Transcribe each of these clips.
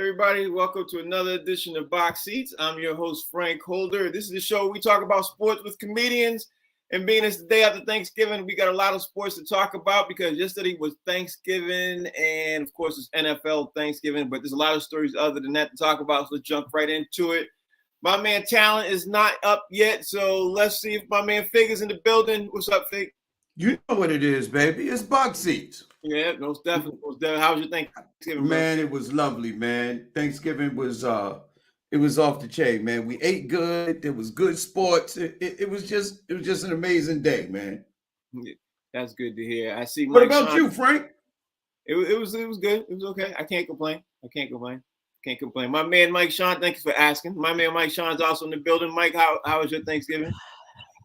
everybody. Welcome to another edition of Box Seats. I'm your host, Frank Holder. This is the show where we talk about sports with comedians. And being it's the day after Thanksgiving, we got a lot of sports to talk about because yesterday was Thanksgiving. And of course, it's NFL Thanksgiving. But there's a lot of stories other than that to talk about. So let's jump right into it. My man Talent is not up yet. So let's see if my man Fig is in the building. What's up, Fig? You know what it is, baby. It's Box Seats. Yeah, most definitely. How was your Thanksgiving, man? It was lovely, man. Thanksgiving was it was off the chain, man. We ate good. There was good sports. It was just an amazing day, man. That's good to hear. I see. What about you, Frank? It was good. It was okay. I can't complain. Can't complain. My man Mike Sean, thank you for asking. My man Mike Sean's also in the building. Mike, how was your Thanksgiving?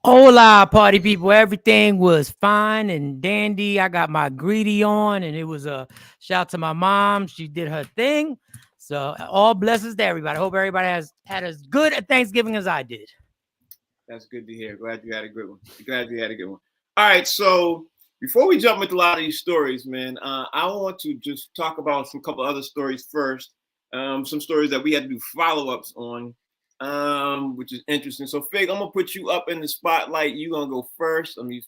Hola, party people. Everything was fine and dandy. I got my greedy on, and it was a shout to my mom. She did her thing. So all blessings to everybody. I hope everybody has had as good a Thanksgiving as I did. That's good to hear. Glad you had a good one. All right, so before we jump into a lot of these stories, man, I want to just talk about some couple other stories first. Some stories that we had to do follow-ups on. Which is interesting. So Fig, I'm gonna put you up in the spotlight. You're gonna go first. Let me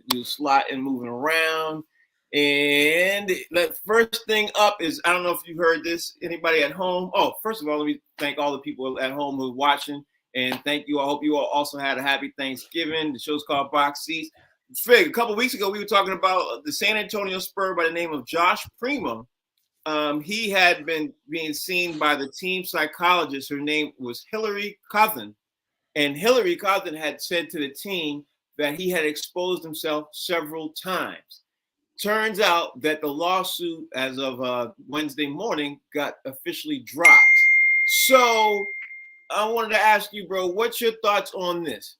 do slot and moving around. And the first thing up is, I don't know if you heard this, anybody at home. Oh, first of all, let me thank all the people at home who are watching. And thank you. I hope you all also had a happy Thanksgiving. The show's called Box Seats. Fig, a couple weeks ago, we were talking about the San Antonio Spur by the name of Josh Primo. He had been being seen by the team psychologist. Her name was Hillary Cotton. And Hillary Cotton had said to the team that he had exposed himself several times. Turns out that the lawsuit, as of Wednesday morning, got officially dropped. So I wanted to ask you, bro, what's your thoughts on this?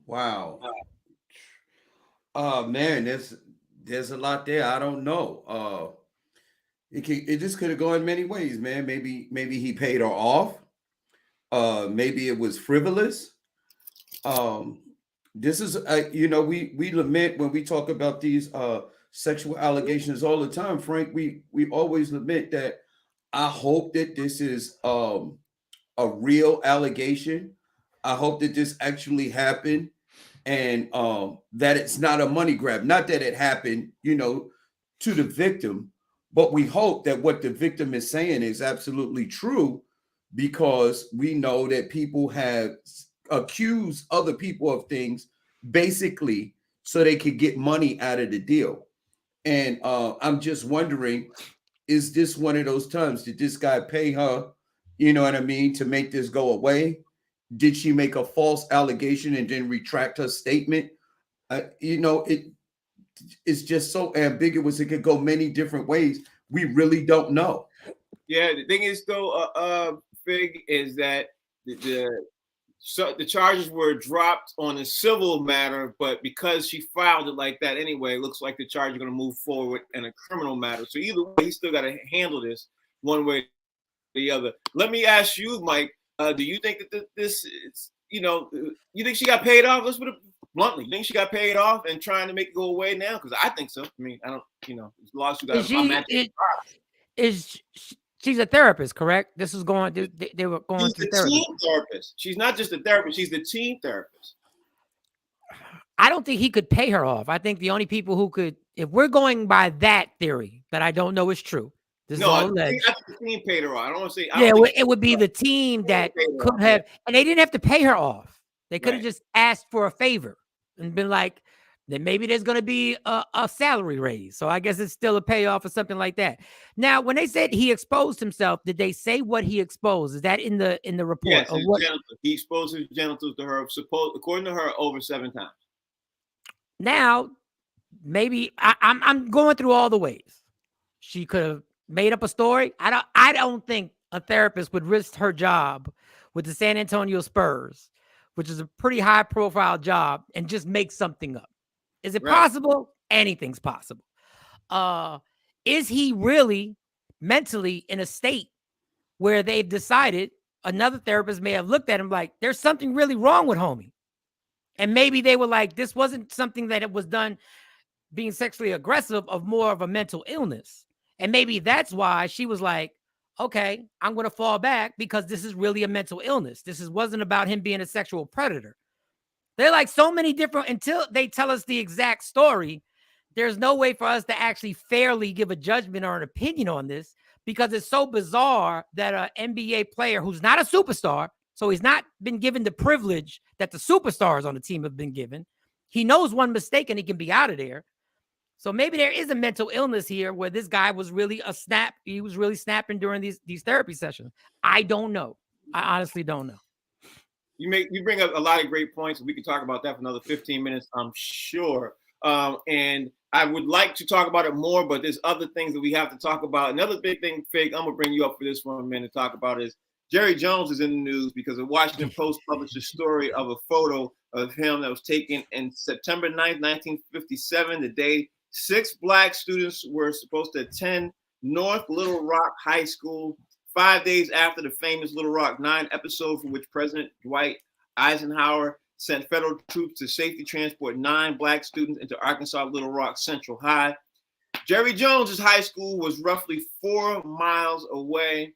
Wow. Man, there's a lot there. I don't know. It just could have gone many ways, man. Maybe he paid her off. Maybe it was frivolous. This is we lament when we talk about these sexual allegations all the time, Frank. We always lament that. I hope that this is a real allegation. I hope that this actually happened, and that it's not a money grab. Not that it happened, to the victim. But we hope that what the victim is saying is absolutely true, because we know that people have accused other people of things basically so they could get money out of the deal. And I'm just wondering, is this one of those times? Did this guy pay her, you know what I mean, to make this go away? Did she make a false allegation and then retract her statement? It's just so ambiguous. It could go many different ways. We really don't know. Yeah, the thing is, though, Fig, is that the charges were dropped on a civil matter, but because she filed it like that anyway, it looks like the charge is going to move forward in a criminal matter. So either way, he's still got to handle this one way or the other. Let me ask you, Mike, do you think that this is, you think she got paid off? Let's put it bluntly. You think she got paid off and trying to make it go away now? Because I think so. I mean, I don't, lawsuit got she's a therapist, correct? This is going. They were going she's through the therapy. Team therapist. She's not just a therapist. She's the team therapist. I don't think he could pay her off. I think the only people who could, if we're going by that theory that I don't know is true. This is all alleged. I think the team paid her off. I don't want to say. It would be the team that could have, and they didn't have to pay her off. They could have just asked for a favor and been like, then maybe there's going to be a salary raise. So I guess it's still a payoff or something like that. Now, when they said he exposed himself, did they say what he exposed? Is that in the report? Yes, he exposed his genitals to her, according to her, over 7 times. Now, maybe I'm going through all the ways. She could have made up a story. I don't think a therapist would risk her job with the San Antonio Spurs, which is a pretty high profile job, and just make something up. Is it possible? Anything's possible. Is he really mentally in a state where they've decided, another therapist may have looked at him like, there's something really wrong with homie. And maybe they were like, this wasn't something that it was done being sexually aggressive, of more of a mental illness. And maybe that's why she was like, okay, I'm going to fall back because this is really a mental illness. Wasn't about him being a sexual predator. They're like so many different, until they tell us the exact story, there's no way for us to actually fairly give a judgment or an opinion on this, because it's so bizarre that an NBA player who's not a superstar, so he's not been given the privilege that the superstars on the team have been given. He knows one mistake and he can be out of there. So maybe there is a mental illness here where this guy was really he was really snapping during these therapy sessions. I don't know. I honestly don't know. You bring up a lot of great points, and we can talk about that for another 15 minutes, I'm sure. And I would like to talk about it more, but there's other things that we have to talk about. Another big thing, Fig, I'm gonna bring you up for this one, man, to talk about is Jerry Jones is in the news because the Washington Post published a story of a photo of him that was taken in September 9th, 1957, the day 6 Black students were supposed to attend North Little Rock High School, 5 days after the famous Little Rock 9 episode, for which President Dwight Eisenhower sent federal troops to safely transport 9 Black students into Arkansas Little Rock Central High. Jerry Jones's high school was roughly 4 miles away.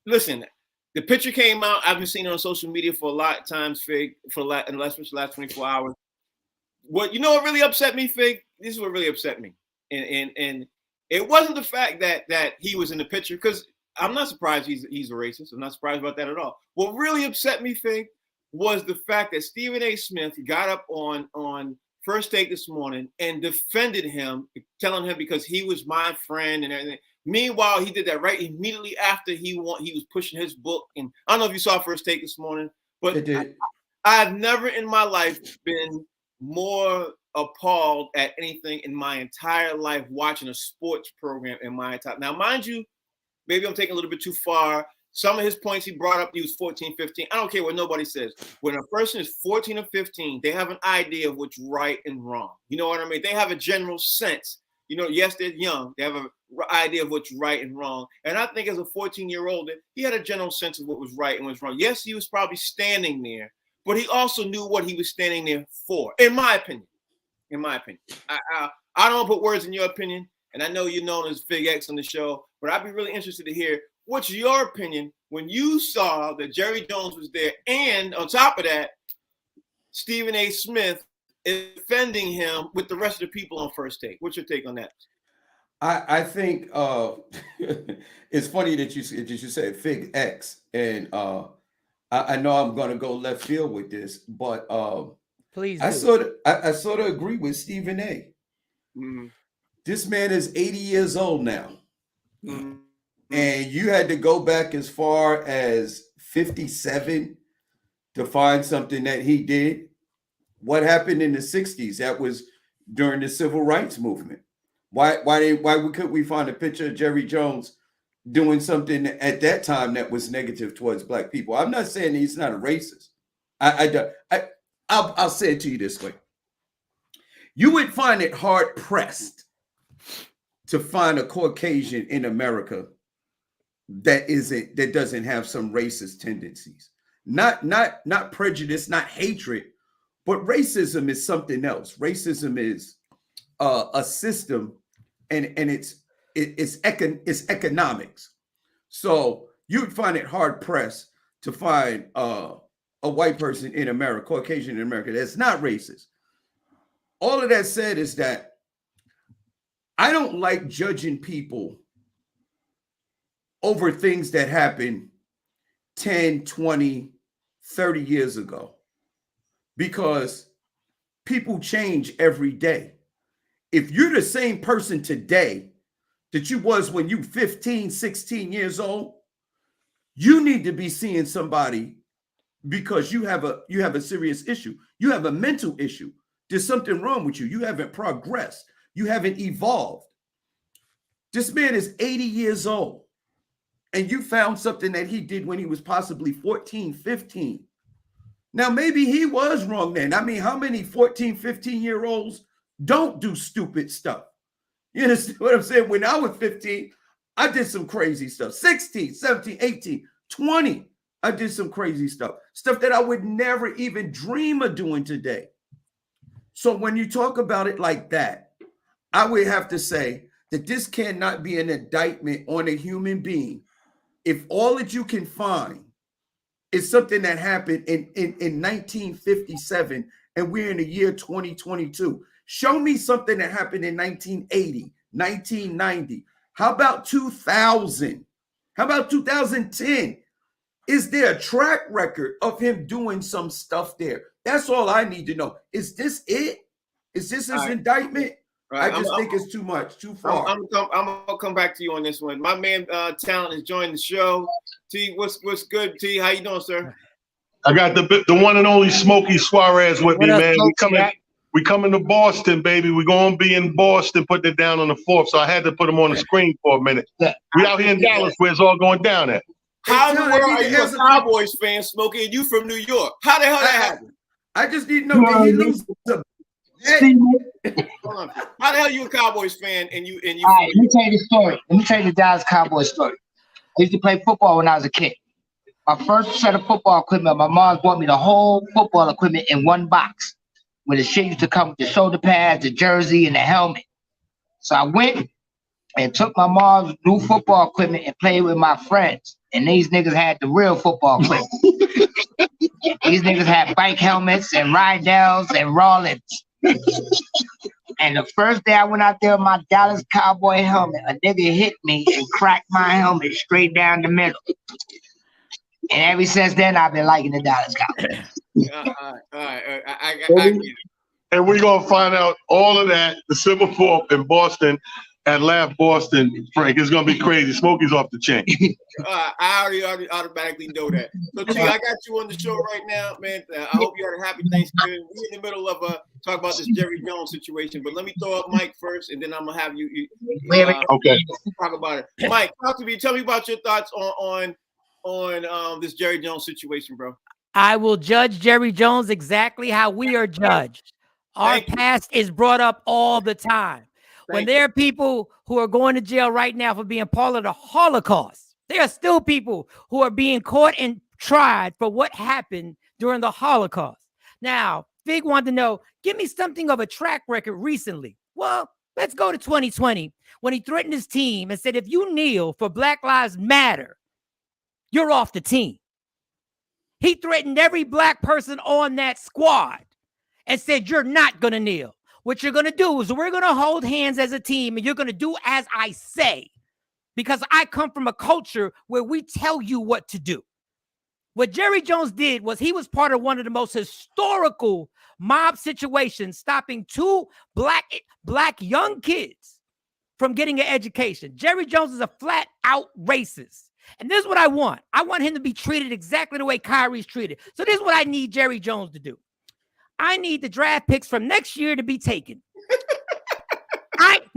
Listen, the picture came out. I've been seeing it on social media for a lot of times, Fig, in the last 24 hours. What really upset me, Fig? This is what really upset me, and it wasn't the fact that he was in the picture, because I'm not surprised he's a racist. I'm not surprised about that at all. What really upset me, Fig, was the fact that Stephen A. Smith got up on First Take this morning and defended him, telling him because he was my friend and everything. Meanwhile, he did that right immediately after he was pushing his book. And I don't know if you saw First Take this morning, but I've never in my life been more appalled at anything in my entire life watching a sports program in my entire. Now, mind you, maybe I'm taking a little bit too far. Some of his points he brought up, he was 14, 15. I don't care what nobody says. When a person is 14 or 15, they have an idea of what's right and wrong. You know what I mean? They have a general sense. Yes, they're young. They have an idea of what's right and wrong. And I think as a 14-year-old, he had a general sense of what was right and what's wrong. Yes, he was probably standing there, but he also knew what he was standing there for, in my opinion. I don't put words in your opinion, and I know you're known as Fig X on the show, but I'd be really interested to hear what's your opinion when you saw that Jerry Jones was there, and on top of that, Stephen A. Smith is defending him with the rest of the people on First Take. What's your take on that? I think it's funny that you said Fig X, and I know I'm going to go left field with this, but please. I sort of agree with Stephen A. Mm-hmm. This man is 80 years old now. Mm-hmm. And you had to go back as far as 57 to find something that he did. What happened in the 60s? That was during the civil rights movement. Why couldn't we find a picture of Jerry Jones doing something at that time that was negative towards Black people? I'm not saying he's not a racist. I'll say it to you this way. You would find it hard pressed to find a Caucasian in America that doesn't have some racist tendencies. Not prejudice, not hatred, but racism is something else. Racism is a system, and it's economics. So you'd find it hard pressed to find a white person in America, Caucasian in America, that's not racist. All of that said is that I don't like judging people over things that happened 10, 20, 30 years ago, because people change every day. If you're the same person today that you was when you 15, 16 years old, you need to be seeing somebody because you have a serious issue. You have a mental issue. There's something wrong with you. You haven't progressed. You haven't evolved. This man is 80 years old, and you found something that he did when he was possibly 14, 15. Now, maybe he was wrong then. I mean, how many 14, 15-year-olds don't do stupid stuff? You understand what I'm saying? When I was 15, I did some crazy stuff. 16, 17, 18, 20, I did some crazy stuff. Stuff that I would never even dream of doing today. So when you talk about it like that, I would have to say that this cannot be an indictment on a human being if all that you can find is something that happened in 1957 and we're in the year 2022. Show me something that happened in 1980, 1990. How about 2000? How about 2010? Is there a track record of him doing some stuff there? That's all I need to know. Is this it? Is this his indictment? Right. I just think it's too much, too far. I'm gonna come back to you on this one. My man Talent has joined the show. T, what's good? T, how you doing, sir? I got the one and only Smokey Suarez with me, man. We coming to Boston, baby. We're gonna be in Boston, putting it down on the 4th. So I had to put him on the screen for a minute. We out here in Dallas, where it's all going down at. How in the world are you a Cowboys fan, Smokey, and you from New York? How the hell that happened? I just need to know, did he lose the Hold on. How the hell you a Cowboys fan and you? All right, let me tell you the story. Let me tell you the Dallas Cowboys story. I used to play football when I was a kid. My first set of football equipment, my mom bought me the whole football equipment in one box, where the shit used to come with the shoulder pads, the jersey, and the helmet. So I went and took my mom's new football equipment and played with my friends. And these niggas had the real football equipment. These niggas had bike helmets and Rydell's and Rollins. And the first day I went out there with my Dallas Cowboy helmet, a nigga hit me and cracked my helmet straight down the middle. And ever since then, I've been liking the Dallas Cowboys. All right. I get it. And we're gonna find out all of that, the Civil 4th in Boston at Laugh Boston, Frank. It's gonna be crazy. Smokey's off the chain. I already automatically know that. So T, I got you on the show right now, man. I hope you had a happy Thanksgiving. We're in the middle of talk about this Jerry Jones situation, but let me throw up Mike first, and then I'm gonna have you okay. talk about it. Mike, talk to me. Tell me about your thoughts on this Jerry Jones situation, bro. I will judge Jerry Jones exactly how we are judged. Our past is brought up all the time. When there are people who are going to jail right now for being part of the Holocaust, there are still people who are being caught and tried for what happened during the Holocaust. Now, Fig wanted to know, give me something of a track record recently. Well, let's go to 2020 when he threatened his team and said, if you kneel for Black Lives Matter, you're off the team. He threatened every black person on that squad and said, you're not going to kneel. What you're going to do is we're going to hold hands as a team and you're going to do as I say, because I come from a culture where we tell you what to do. What Jerry Jones did was he was part of one of the most historical mob situations, stopping 2 black young kids from getting an education. Jerry Jones is a flat out racist. And this is what I want. I want him to be treated exactly the way Kyrie's treated. So this is what I need Jerry Jones to do. I need the draft picks from next year to be taken.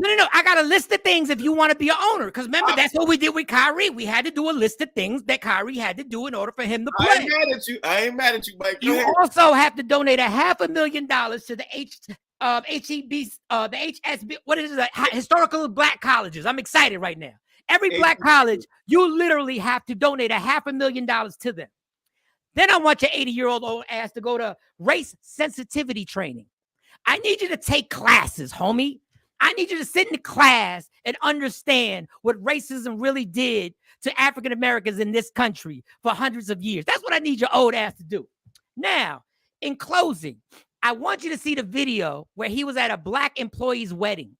No. I got a list of things if you want to be an owner. Because remember, that's what we did with Kyrie. We had to do a list of things that Kyrie had to do in order for him to play. I ain't mad at you, Mike. You also have to donate $500,000 to the HEB, the HSB. What is it? Historical Black colleges. I'm excited right now. Every black college, you literally have to donate $500,000 to them. Then I want your 80-year-old old ass to go to race sensitivity training. I need you to take classes, homie. I need you to sit in the class and understand what racism really did to African Americans in this country for hundreds of years. That's what I need your old ass to do. Now, in closing, I want you to see the video where he was at a black employee's wedding.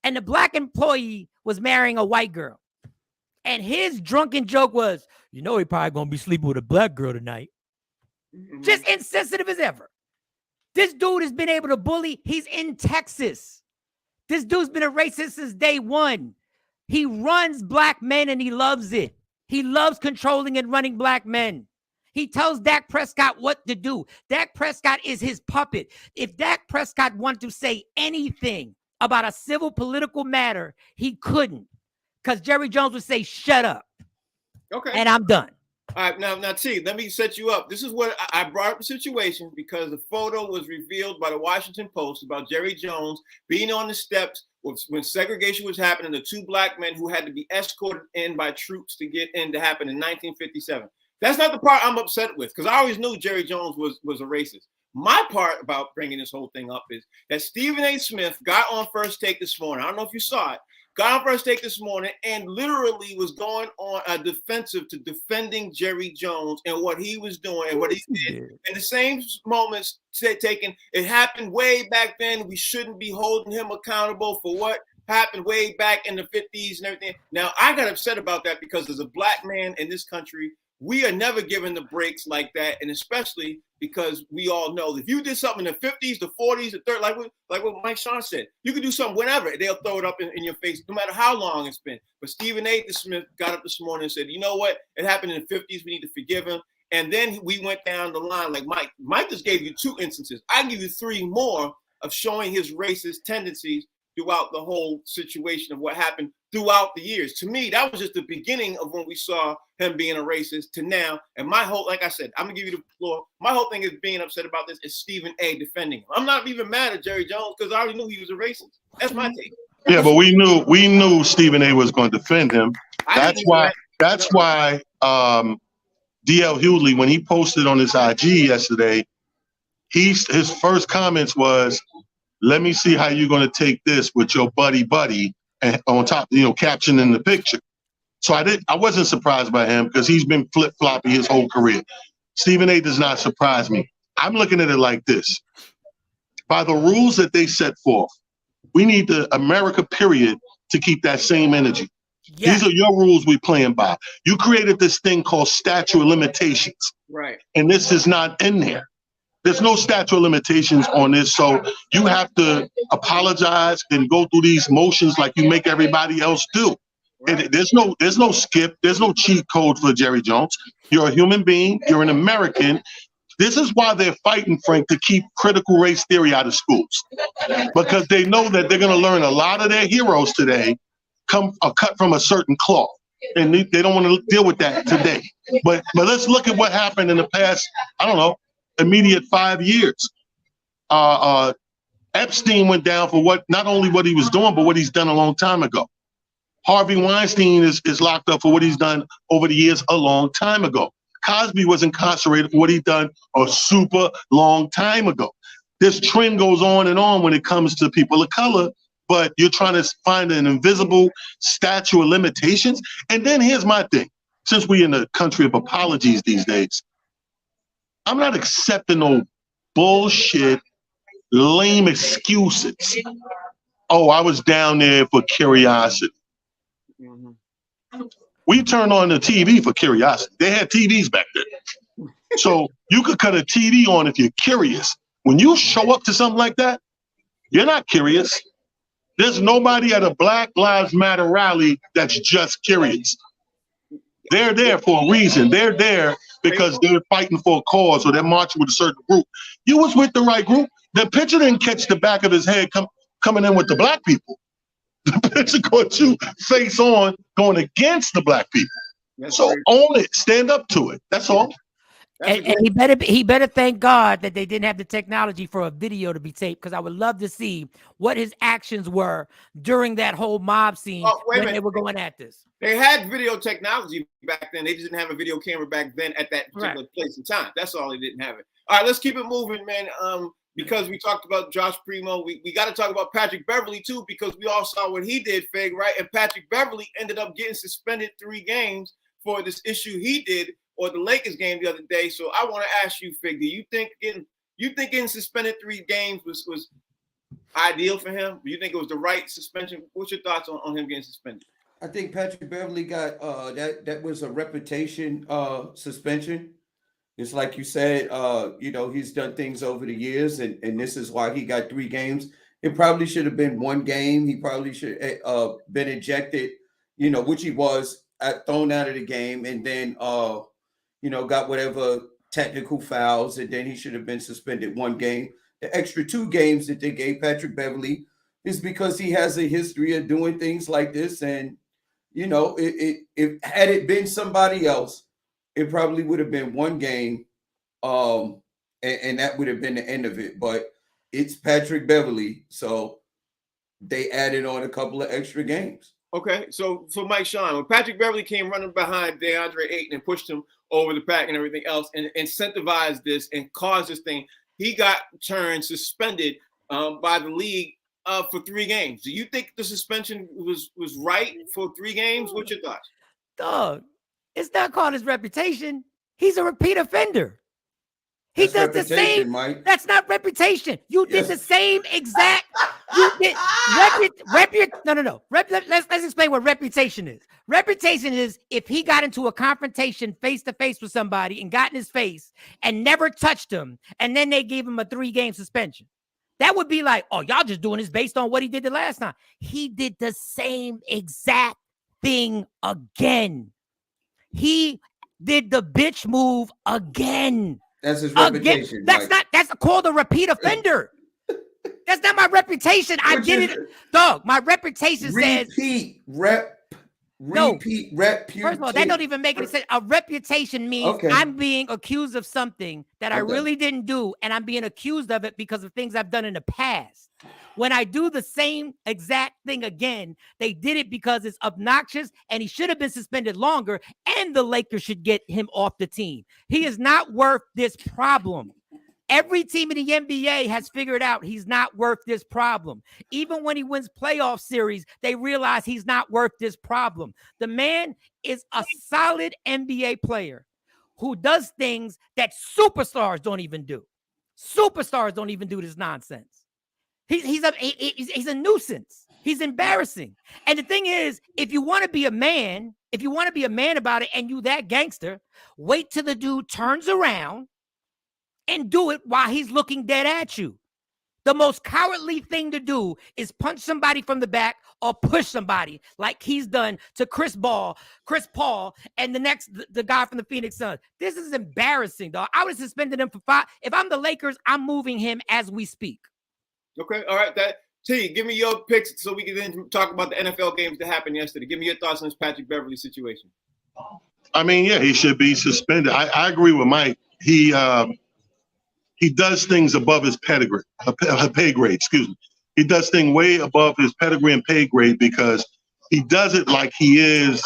And the black employee was marrying a white girl. And his drunken joke was, he probably going to be sleeping with a black girl tonight. Mm-hmm. Just insensitive as ever. This dude has been able to bully. He's in Texas. This dude's been a racist since day one. He runs black men and he loves it. He loves controlling and running black men. He tells Dak Prescott what to do. Dak Prescott is his puppet. If Dak Prescott wanted to say anything about a civil political matter, he couldn't, because Jerry Jones would say, shut up. Okay. And I'm done. All right, now, T, let me set you up. This is what I brought up the situation because the photo was revealed by the Washington Post about Jerry Jones being on the steps when segregation was happening, the 2 black men who had to be escorted in by troops to get in to happen in 1957. That's not the part I'm upset with, because I always knew Jerry Jones was a racist. My part about bringing this whole thing up is that Stephen A. Smith got on First Take this morning. I don't know if you saw it. Got on First Take this morning and literally was going on a defensive to defending Jerry Jones and what he was doing and what he did. In the same moments taken, it happened way back then. We shouldn't be holding him accountable for what happened way back in the 50s and everything. Now, I got upset about that because as a black man in this country, we are never given the breaks like that, and especially because we all know that if you did something in the 50s, the 40s, the 30s, like what Mike Sean said, you could do something whenever. They'll throw it up in your face, no matter how long it's been. But Stephen A. Smith got up this morning and said, you know what? It happened in the 50s. We need to forgive him. And then we went down the line like Mike. Mike just gave you 2 instances. I can give you 3 more of showing his racist tendencies throughout the whole situation of what happened throughout the years. To me, that was just the beginning of when we saw him being a racist to now. And my whole, like I said, I'm gonna give you the floor. My whole thing is being upset about this is Stephen A. defending him. I'm not even mad at Jerry Jones because I already knew he was a racist. That's my take. Yeah, but we knew Stephen A. was going to defend him. That's why DL Hughley, when he posted on his IG yesterday, his first comments was, let me see how you're going to take this with your buddy, and on top, captioning the picture. So I wasn't surprised by him because he's been flip-floppy his whole career. Stephen A. does not surprise me. I'm looking at it like this. By the rules that they set forth, we need the America period to keep that same energy. Yeah. These are your rules we playing by. You created this thing called statute of limitations. Right. And this is not in there. There's no statute of limitations on this, so you have to apologize and go through these motions like you make everybody else do. Right. And there's no skip, there's no cheat code for Jerry Jones. You're a human being, you're an American. This is why they're fighting, Frank, to keep critical race theory out of schools, because they know that they're going to learn a lot of their heroes today are cut from a certain cloth, and they don't want to deal with that today. But let's look at what happened in the past, I don't know, immediate 5 years. Epstein went down for not only what he was doing, but what he's done a long time ago. Harvey Weinstein is locked up for what he's done over the years a long time ago. Cosby was incarcerated for what he'd done a super long time ago. This trend goes on and on when it comes to people of color, but you're trying to find an invisible statute of limitations. And then here's my thing. Since we're in a country of apologies these days, I'm not accepting no bullshit, lame excuses. Oh, I was down there for curiosity. Mm-hmm. We turned on the TV for curiosity. They had TVs back then. So you could cut a TV on if you're curious. When you show up to something like that, you're not curious. There's nobody at a Black Lives Matter rally that's just curious. They're there for a reason. They're there because they're fighting for a cause or they're marching with a certain group. You was with the right group. The picture didn't catch the back of his head coming in with the black people. The picture caught you face on going against the black people. That's so great. Own it. Stand up to it. That's all. And he better thank God that they didn't have the technology for a video to be taped, because I would love to see what his actions were during that whole mob scene when they were going at this. They had video technology back then. They just didn't have a video camera back then at that particular place and time. That's all. They didn't have it. All right, let's keep it moving, man. Because we talked about Josh Primo, we got to talk about Patrick Beverley too, because we all saw what he did, Fig, right? And Patrick Beverley ended up getting suspended 3 games for this issue he did, or the Lakers game the other day. So I want to ask you, Fig, do you think getting suspended 3 games was ideal for him? Do you think it was the right suspension? What's your thoughts on him getting suspended? I think Patrick Beverley got that was a reputation suspension. It's like you said, he's done things over the years, and this is why he got 3 games. It probably should have been 1 game. He probably should have been ejected, which he was, thrown out of the game, and then got whatever technical fouls, and then he should have been suspended 1 game. The extra 2 games that they gave Patrick Beverley is because he has a history of doing things like this, and if had it been somebody else, it probably would have been 1 game, and that would have been the end of it. But it's Patrick Beverley, so they added on a couple of extra games. Okay, so Mike Sean, when Patrick Beverley came running behind DeAndre Ayton and pushed him over the pack and everything else, and incentivized this and caused this thing, he got turned suspended by the league for 3 games. Do you think the suspension was right for 3 games? What's your thoughts? Dog, it's not called his reputation. He's a repeat offender. He That's does the reputation, same. Mike. That's not reputation. You did Yes. the same exact. You did no. Let's explain what reputation is. Reputation is if he got into a confrontation face to face with somebody and got in his face and never touched him, and then they gave him a 3-game suspension. That would be like, oh, y'all just doing this based on what he did the last time. He did the same exact thing again. He did the bitch move again. That's his reputation. That's Mike. that's called a repeat offender. That's not my reputation. I Which did is- it, dog. My reputation says repeat. First of all, that don't even make any sense. A reputation means Okay. I'm being accused of something that I Okay. really didn't do, and I'm being accused of it because of things I've done in the past. When I do the same exact thing again, they did it because it's obnoxious, and he should have been suspended longer, and the Lakers should get him off the team. He is not worth this problem. Every team in the NBA has figured out he's not worth this problem. Even when he wins playoff series, they realize he's not worth this problem. The man is a solid NBA player who does things that superstars don't even do. Superstars don't even do this nonsense. He's a nuisance. He's embarrassing. And the thing is, if you want to be a man about it and you that gangster, wait till the dude turns around and do it while he's looking dead at you. The most cowardly thing to do is punch somebody from the back or push somebody like he's done to Chris Paul, and the guy from the Phoenix Suns. This is embarrassing, dog. I would have suspended him for 5. If I'm the Lakers, I'm moving him as we speak. Okay, all right. Give me your picks so we can then talk about the NFL games that happened yesterday. Give me your thoughts on this Patrick Beverley situation. I mean, yeah, he should be suspended. I agree with Mike. He does things above his pay grade, excuse me. He does things way above his pedigree and pay grade because he does it like he is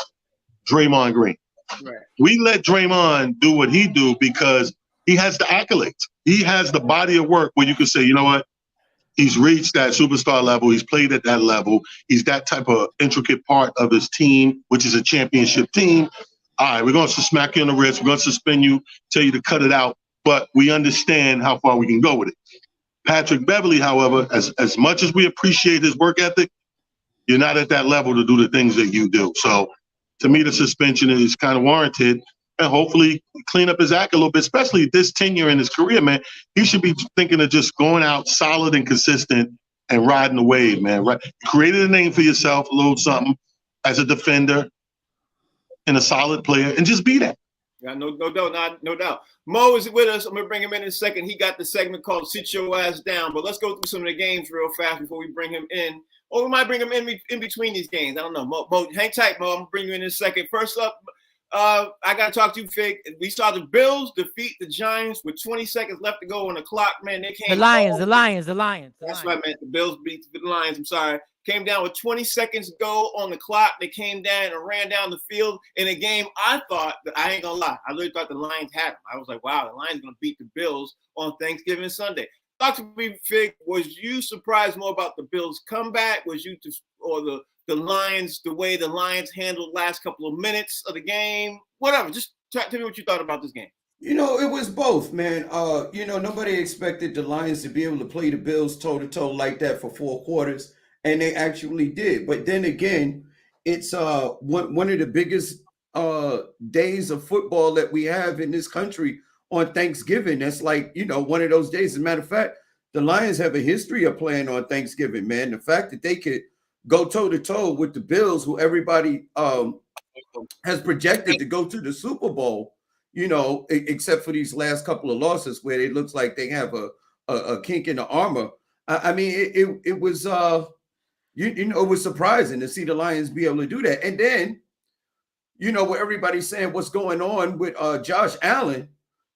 Draymond Green. Right. We let Draymond do what he do because he has the accolades. He has the body of work where you can say, you know what? He's reached that superstar level. He's played at that level. He's that type of intricate part of his team, which is a championship team. All right, we're going to smack you on the wrist. We're going to suspend you, tell you to cut it out. But we understand how far we can go with it. Patrick Beverley, however, as much as we appreciate his work ethic, you're not at that level to do the things that you do. So to me, the suspension is kind of warranted. And hopefully clean up his act a little bit, especially this tenure in his career, man. He should be thinking of just going out solid and consistent and riding the wave, man. Right? Created a name for yourself, a little something as a defender and a solid player, and just be that. Yeah, no doubt. Mo is with us. I'm gonna bring him in a second. He got the segment called "Sit Your Ass Down," but let's go through some of the games real fast before we bring him in. Or we might bring him in between these games. I don't know. Mo, hang tight, Mo. I'm gonna bring you in a second. First up, I gotta talk to you, Fig. We saw the Bills defeat the Giants with 20 seconds left to go on the clock. Man, they came. The Lions. That's what I meant. The Bills beat the Lions. I'm sorry. Came down with 20 seconds to go on the clock. They came down and ran down the field in a game. I ain't gonna lie, I really thought the Lions had them. I was like, wow, the Lions gonna beat the Bills on Thanksgiving Sunday. Talk to me, Fig. Was you surprised more about the Bills' comeback? Was you or the Lions, the way the Lions handled last couple of minutes of the game? Whatever. Just tell me what you thought about this game. You know, it was both, man. Nobody expected the Lions to be able to play the Bills toe-to-toe like that for 4 quarters, and they actually did. But then again, it's one of the biggest days of football that we have in this country on Thanksgiving. That's like, one of those days. As a matter of fact, the Lions have a history of playing on Thanksgiving, man. The fact that they could go toe-to-toe with the Bills, who everybody has projected to go to the Super Bowl, except for these last couple of losses where it looks like they have a kink in the armor. I mean, it was it was surprising to see the Lions be able to do that. And then, where everybody's saying what's going on with Josh Allen,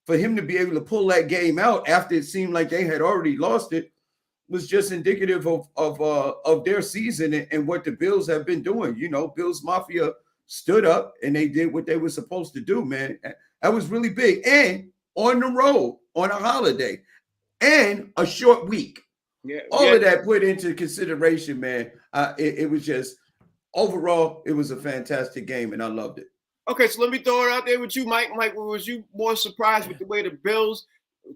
for him to be able to pull that game out after it seemed like they had already lost it was just indicative of their season and what the Bills have been doing. Bills Mafia stood up and they did what they were supposed to do, man. That was really big. And on the road, on a holiday. and a short week. Yeah, All of that put into consideration, man. It was just overall, it was a fantastic game, and I loved it. Okay, so let me throw it out there with you, Mike. Mike, was you more surprised with the way the Bills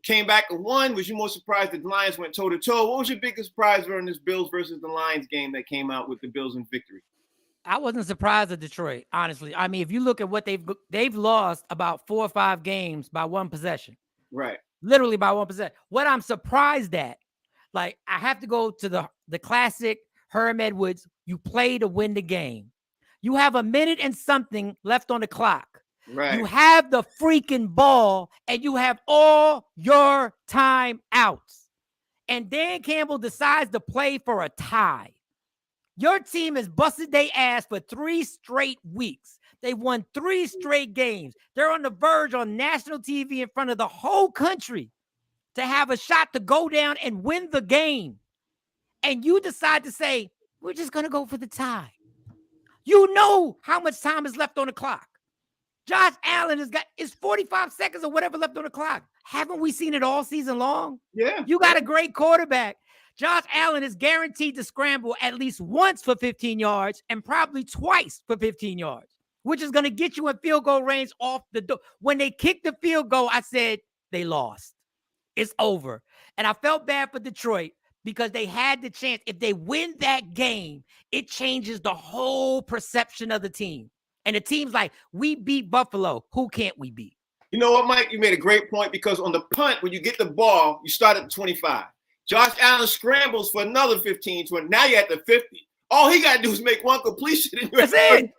came back and won? Was you more surprised that the Lions went toe-to-toe? What was your biggest surprise during this Bills versus the Lions game that came out with the Bills in victory? I wasn't surprised at Detroit, honestly. I mean, if you look at what they've lost about 4 or 5 games by one possession. Right. Literally by one possession. What I'm surprised at, like, I have to go to the classic Herm Edwards, you play to win the game. You have a minute and something left on the clock. Right. You have the freaking ball and you have all your time outs. And Dan Campbell decides to play for a tie. Your team has busted their ass for 3 straight weeks. They won 3 straight games. They're on the verge on national TV in front of the whole country to have a shot to go down and win the game. And you decide to say, we're just going to go for the tie. You know how much time is left on the clock. Josh Allen has got 45 seconds or whatever left on the clock. Haven't we seen it all season long? Yeah. You got a great quarterback. Josh Allen is guaranteed to scramble at least once for 15 yards and probably twice for 15 yards, which is going to get you in field goal range off the door. When they kicked the field goal, I said they lost. It's over. And I felt bad for Detroit because they had the chance. If they win that game, it changes the whole perception of the team. And the team's like, we beat Buffalo. Who can't we beat? You know what, Mike? You made a great point because on the punt, when you get the ball, you start at 25. Josh Allen scrambles for another 15, 20. Now you're at the 50. All he got to do is make one completion. And That's it.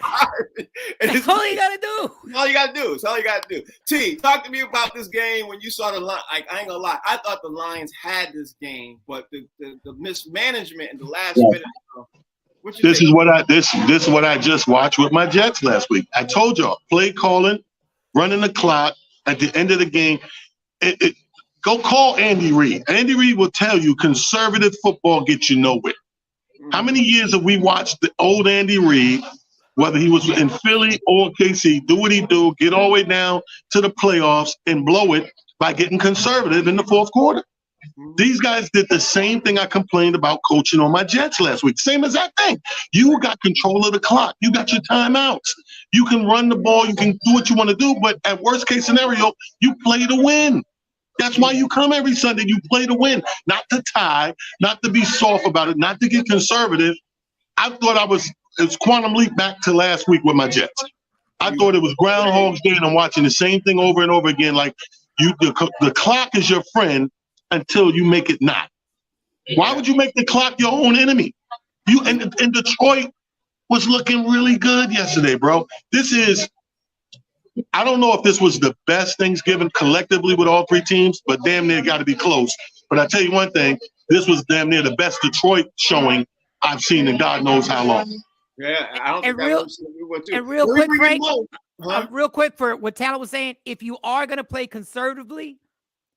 That's all you got to do. All you got to do. It's all you got to do. T, talk to me about this game when you saw the line. Like, I ain't going to lie. I thought the Lions had this game, but the mismanagement in the last minute. This is what I just watched with my Jets last week. I told y'all, play calling, running the clock at the end of the game. Go call Andy Reid. Andy Reid will tell you conservative football gets you nowhere. How many years have we watched the old Andy Reid, whether he was in Philly or KC, do what he do, get all the way down to the playoffs and blow it by getting conservative in the fourth quarter? These guys did the same thing I complained about coaching on my Jets last week. Same exact thing. You got control of the clock. You got your timeouts. You can run the ball. You can do what you want to do. But at worst case scenario, you play to win. That's why you come every Sunday. You play to win, not to tie, not to be soft about it, not to get conservative. I thought it was quantum leap back to last week with my Jets. I thought it was Groundhog's Day and I'm watching the same thing over and over again. Like the clock is your friend until you make it not. Why would you make the clock your own enemy? And Detroit was looking really good yesterday, bro. I don't know if this was the best Thanksgiving collectively with all 3 teams, but damn near got to be close. But I tell you one thing, this was damn near the best Detroit showing I've seen in God knows how long. Yeah, I don't think real quick, Frank, real quick for what Talent was saying, if you are going to play conservatively,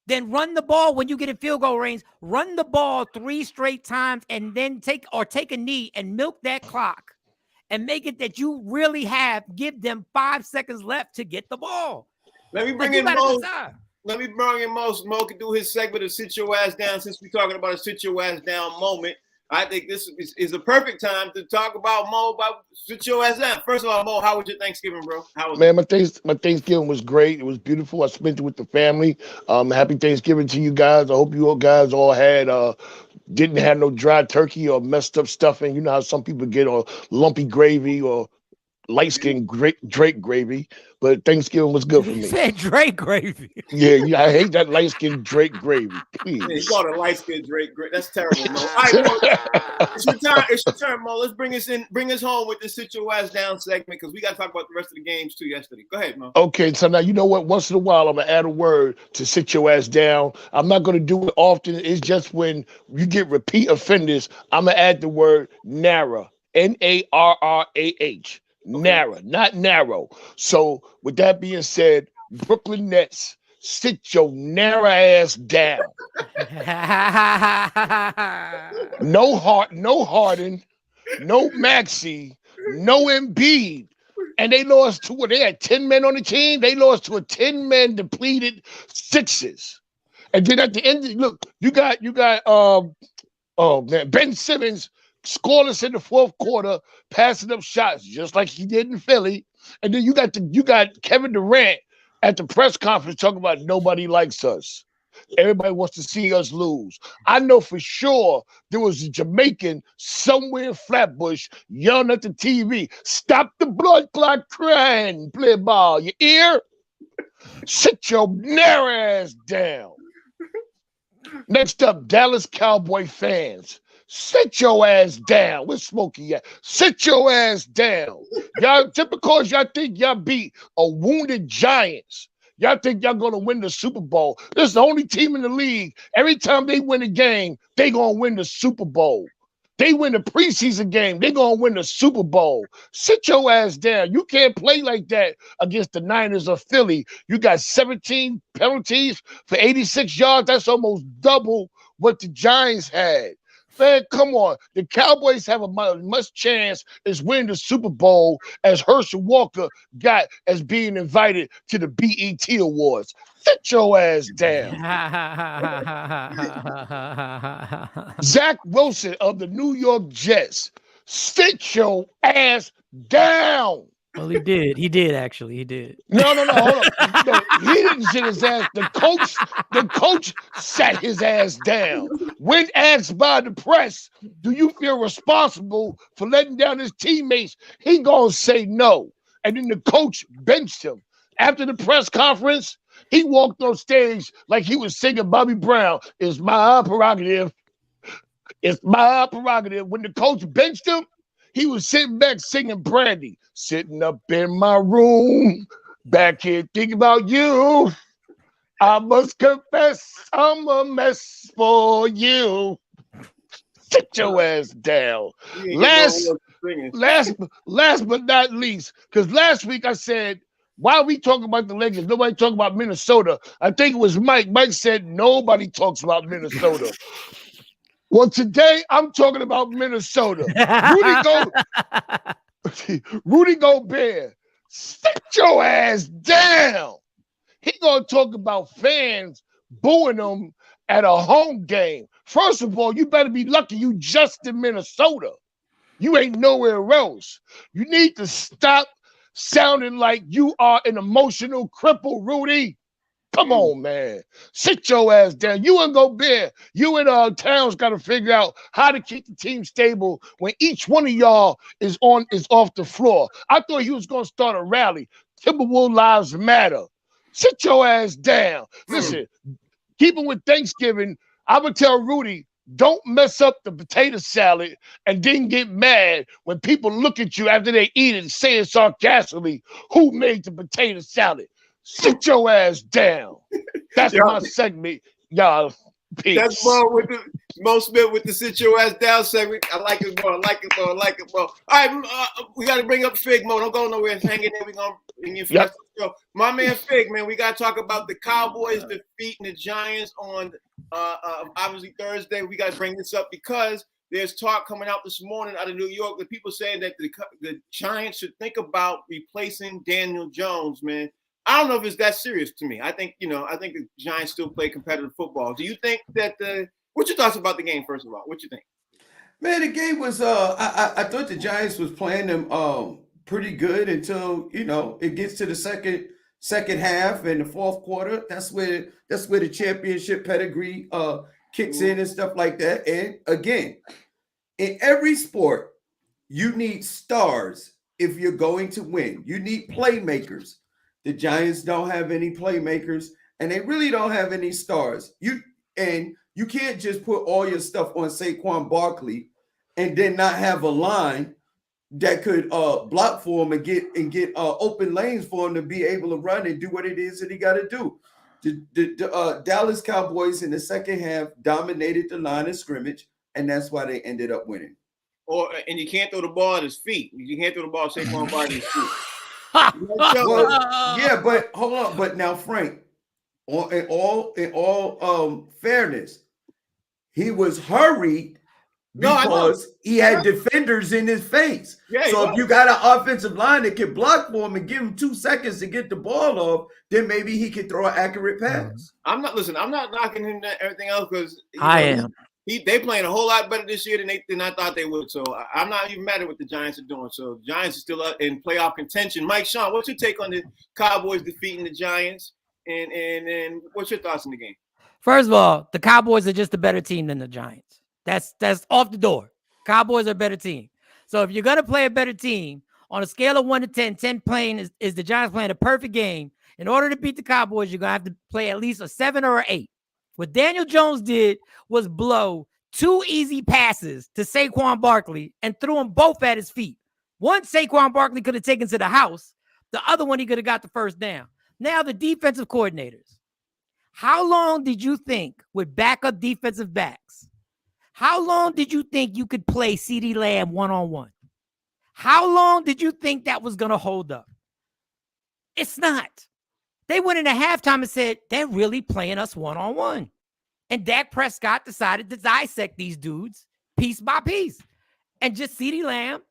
then run the ball when you get in field goal range. Run the ball 3 straight times and then take a knee and milk that clock. And make it that you really give them 5 seconds left to get the ball. Let me bring in Mo. Mo can do his segment of Sit Your Ass Down since we're talking about a Sit Your Ass Down moment. I think this is the perfect time to talk about Mo, about Sit Your Ass Down. First of all, Mo, how was your Thanksgiving, bro? My Thanksgiving was great. It was beautiful. I spent it with the family. Happy Thanksgiving to you guys. I hope you all guys all had didn't have no dry turkey or messed up stuffing. You know how some people get or lumpy gravy or light-skinned Drake gravy. But Thanksgiving was good for me. You said Drake gravy. Yeah, I hate that light-skinned Drake gravy. Please. Yeah, you called it light-skinned Drake gravy. That's terrible, Mo. All right, Mo, it's your turn, Mo. Let's bring us home with this Sit Your Ass Down segment because we got to talk about the rest of the games too yesterday. Go ahead, Mo. Okay, so now you know what? Once in a while, I'm going to add a word to sit your ass down. I'm not going to do it often. It's just when you get repeat offenders, I'm going to add the word narrow. Narrah. Narrow, not narrow. So with that being said, Brooklyn Nets, sit your narrow ass down. No Harden, no Maxey, no Embiid. And they lost to they had 10 men on the team. They lost to a 10-man depleted Sixers. And then at the end, look, you got oh man, Ben Simmons scoreless in the fourth quarter, passing up shots just like he did in Philly. And then you got Kevin Durant at the press conference talking about nobody likes us. Everybody wants to see us lose. I know for sure there was a Jamaican somewhere in Flatbush yelling at the TV, "Stop the blood clot crying, play ball. You hear? Sit your narrow ass down." Next up, Dallas Cowboy fans. Sit your ass down. Where's Smokey at? Sit your ass down. Y'all, just because y'all think y'all beat a wounded Giants, y'all think y'all gonna win the Super Bowl. This is the only team in the league. Every time they win a game, they gonna win the Super Bowl. They win the preseason game, they gonna win the Super Bowl. Sit your ass down. You can't play like that against the Niners or Philly. You got 17 penalties for 86 yards. That's almost double what the Giants had. Man, come on. The Cowboys have much chance as winning the Super Bowl as Herschel Walker got as being invited to the BET Awards. Sit your ass down. Zach Wilson of the New York Jets. Sit your ass down. Well, he did. He did actually. He did. No, hold on. No, he didn't sit his ass. The coach sat his ass down. When asked by the press, "Do you feel responsible for letting down his teammates?" He gonna say no. And then the coach benched him. After the press conference, he walked on stage like he was singing Bobby Brown. "It's my prerogative. It's my prerogative." When the coach benched him, he was sitting back singing Brandy. "Sitting up in my room, back here thinking about you. I must confess, I'm a mess for you." Sit your ass down. Last but not least, because last week I said, why are we talking about the Lakers? Nobody talking about Minnesota. I think it was Mike. Mike said nobody talks about Minnesota. Well, today I'm talking about Minnesota. Rudy Gobert, sit your ass down. He gonna talk about fans booing him at a home game. First of all, you better be lucky you just in Minnesota. You ain't nowhere else. You need to stop sounding like you are an emotional cripple, Rudy. Come on, man. Sit your ass down. You and Gobert, you and Towns got to figure out how to keep the team stable when each one of y'all is off the floor. I thought he was going to start a rally. Timberwolves Lives Matter. Sit your ass down. Listen, keeping with Thanksgiving, I would tell Rudy, don't mess up the potato salad and then get mad when people look at you after they eat it and saying sarcastically, "Who made the potato salad?" Sit your ass down. That's my segment, y'all. Peace. That's Mo Smith with the "sit your ass down" segment. I like it, Mo. I like it, Mo. All right, we got to bring up Fig, Mo. Don't go nowhere. Hang in there. We're going to bring you. Yep. My man Fig, man, we got to talk about the Cowboys defeating the Giants on obviously Thursday. We got to bring this up because there's talk coming out this morning out of New York with people saying that the Giants should think about replacing Daniel Jones, man. I don't know if it's that serious to me. I think the Giants still play competitive football. Do you think that what's your thoughts about the game, first of all? What you think? Man, the game was I thought the Giants was playing them pretty good until, it gets to the second half and the fourth quarter. That's where the championship pedigree kicks in and stuff like that. And again, in every sport, you need stars if you're going to win. You need playmakers. The Giants don't have any playmakers, and they really don't have any stars. You can't just put all your stuff on Saquon Barkley and then not have a line that could block for him and get open lanes for him to be able to run and do what it is that he got to do. The Dallas Cowboys in the second half dominated the line of scrimmage, and that's why they ended up winning. And you can't throw the ball at his feet. You can't throw the ball at Saquon Barkley's feet. Well, yeah, but hold on. But now, Frank, in all fairness, he was hurried No, I know. because he had defenders in his face. Yeah, he So if was. you got an offensive line that can block for him and give him 2 seconds to get the ball off, then maybe he could throw an accurate pass. I'm not knocking him and everything else because I am. They playing a whole lot better this year than I thought they would. So I'm not even mad at what the Giants are doing. So the Giants are still in playoff contention. Mike Sean, what's your take on the Cowboys defeating the Giants? And what's your thoughts on the game? First of all, the Cowboys are just a better team than the Giants. That's off the door. Cowboys are a better team. So if you're gonna play a better team on a scale of 1 to 10, 10 playing is the Giants playing a perfect game. In order to beat the Cowboys, you're gonna have to play at least a 7 or an 8. What Daniel Jones did was blow 2 easy passes to Saquon Barkley and threw them both at his feet. One Saquon Barkley could have taken to the house. The other one he could have got the first down. Now the defensive coordinators. How long did you think with backup defensive backs? How long did you think you could play CeeDee Lamb one-on-one? How long did you think that was going to hold up? It's not. They went into halftime and said, they're really playing us one-on-one. And Dak Prescott decided to dissect these dudes piece by piece. And just CeeDee Lamb,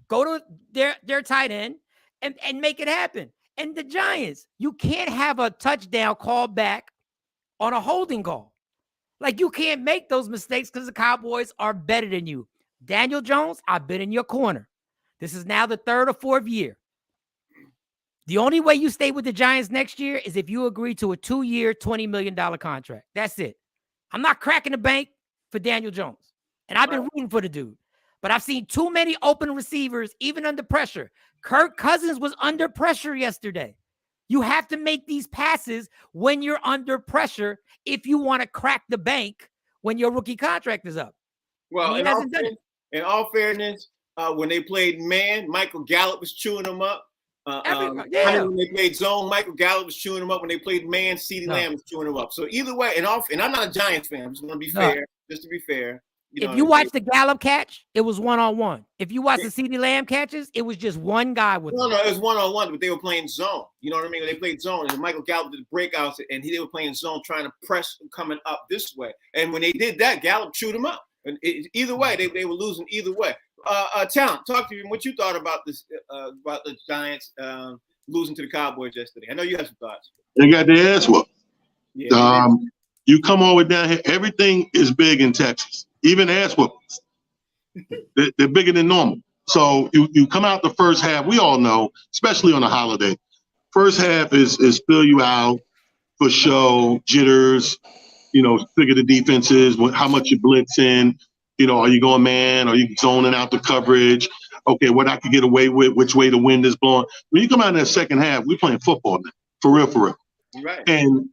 go to their tight end and make it happen. And the Giants, you can't have a touchdown called back on a holding call. Like, you can't make those mistakes because the Cowboys are better than you. Daniel Jones, I've been in your corner. This is now the 3rd or 4th year. The only way you stay with the Giants next year is if you agree to a 2-year, $20 million contract. That's it. I'm not cracking the bank for Daniel Jones. And I've been rooting for the dude. But I've seen too many open receivers, even under pressure. Kirk Cousins was under pressure yesterday. You have to make these passes when you're under pressure if you want to crack the bank when your rookie contract is up. Well, And he hasn't done it. in all fairness, when they played man, Michael Gallup was chewing them up. When they played zone, Michael Gallup was chewing them up. When they played man, CeeDee Lamb was chewing them up. So either way, and I'm not a Giants fan. I'm just going to be fair. Just to be fair. If you watch the Gallup catch, it was one-on-one. If you watch the CeeDee Lamb catches, it was just one guy with No, it was one-on-one, but they were playing zone. You know what I mean? They played zone, and Michael Gallup did breakouts, and they were playing zone, trying to press coming up this way. And when they did that, Gallup chewed him up. And either way, they were losing either way. Talent, talk to me. What you thought about this? About the Giants losing to the Cowboys yesterday? I know you have some thoughts. They got their ass whooped. Yeah, you come over down here. Everything is big in Texas. Even ass whoopings. They're bigger than normal. So you come out the first half. We all know, especially on a holiday, first half is fill you out for show, jitters, figure the defenses, how much you blitzing, are you going man? Are you zoning out the coverage? Okay, what I could get away with, which way the wind is blowing. When you come out in that second half, we're playing football now, for real. right. And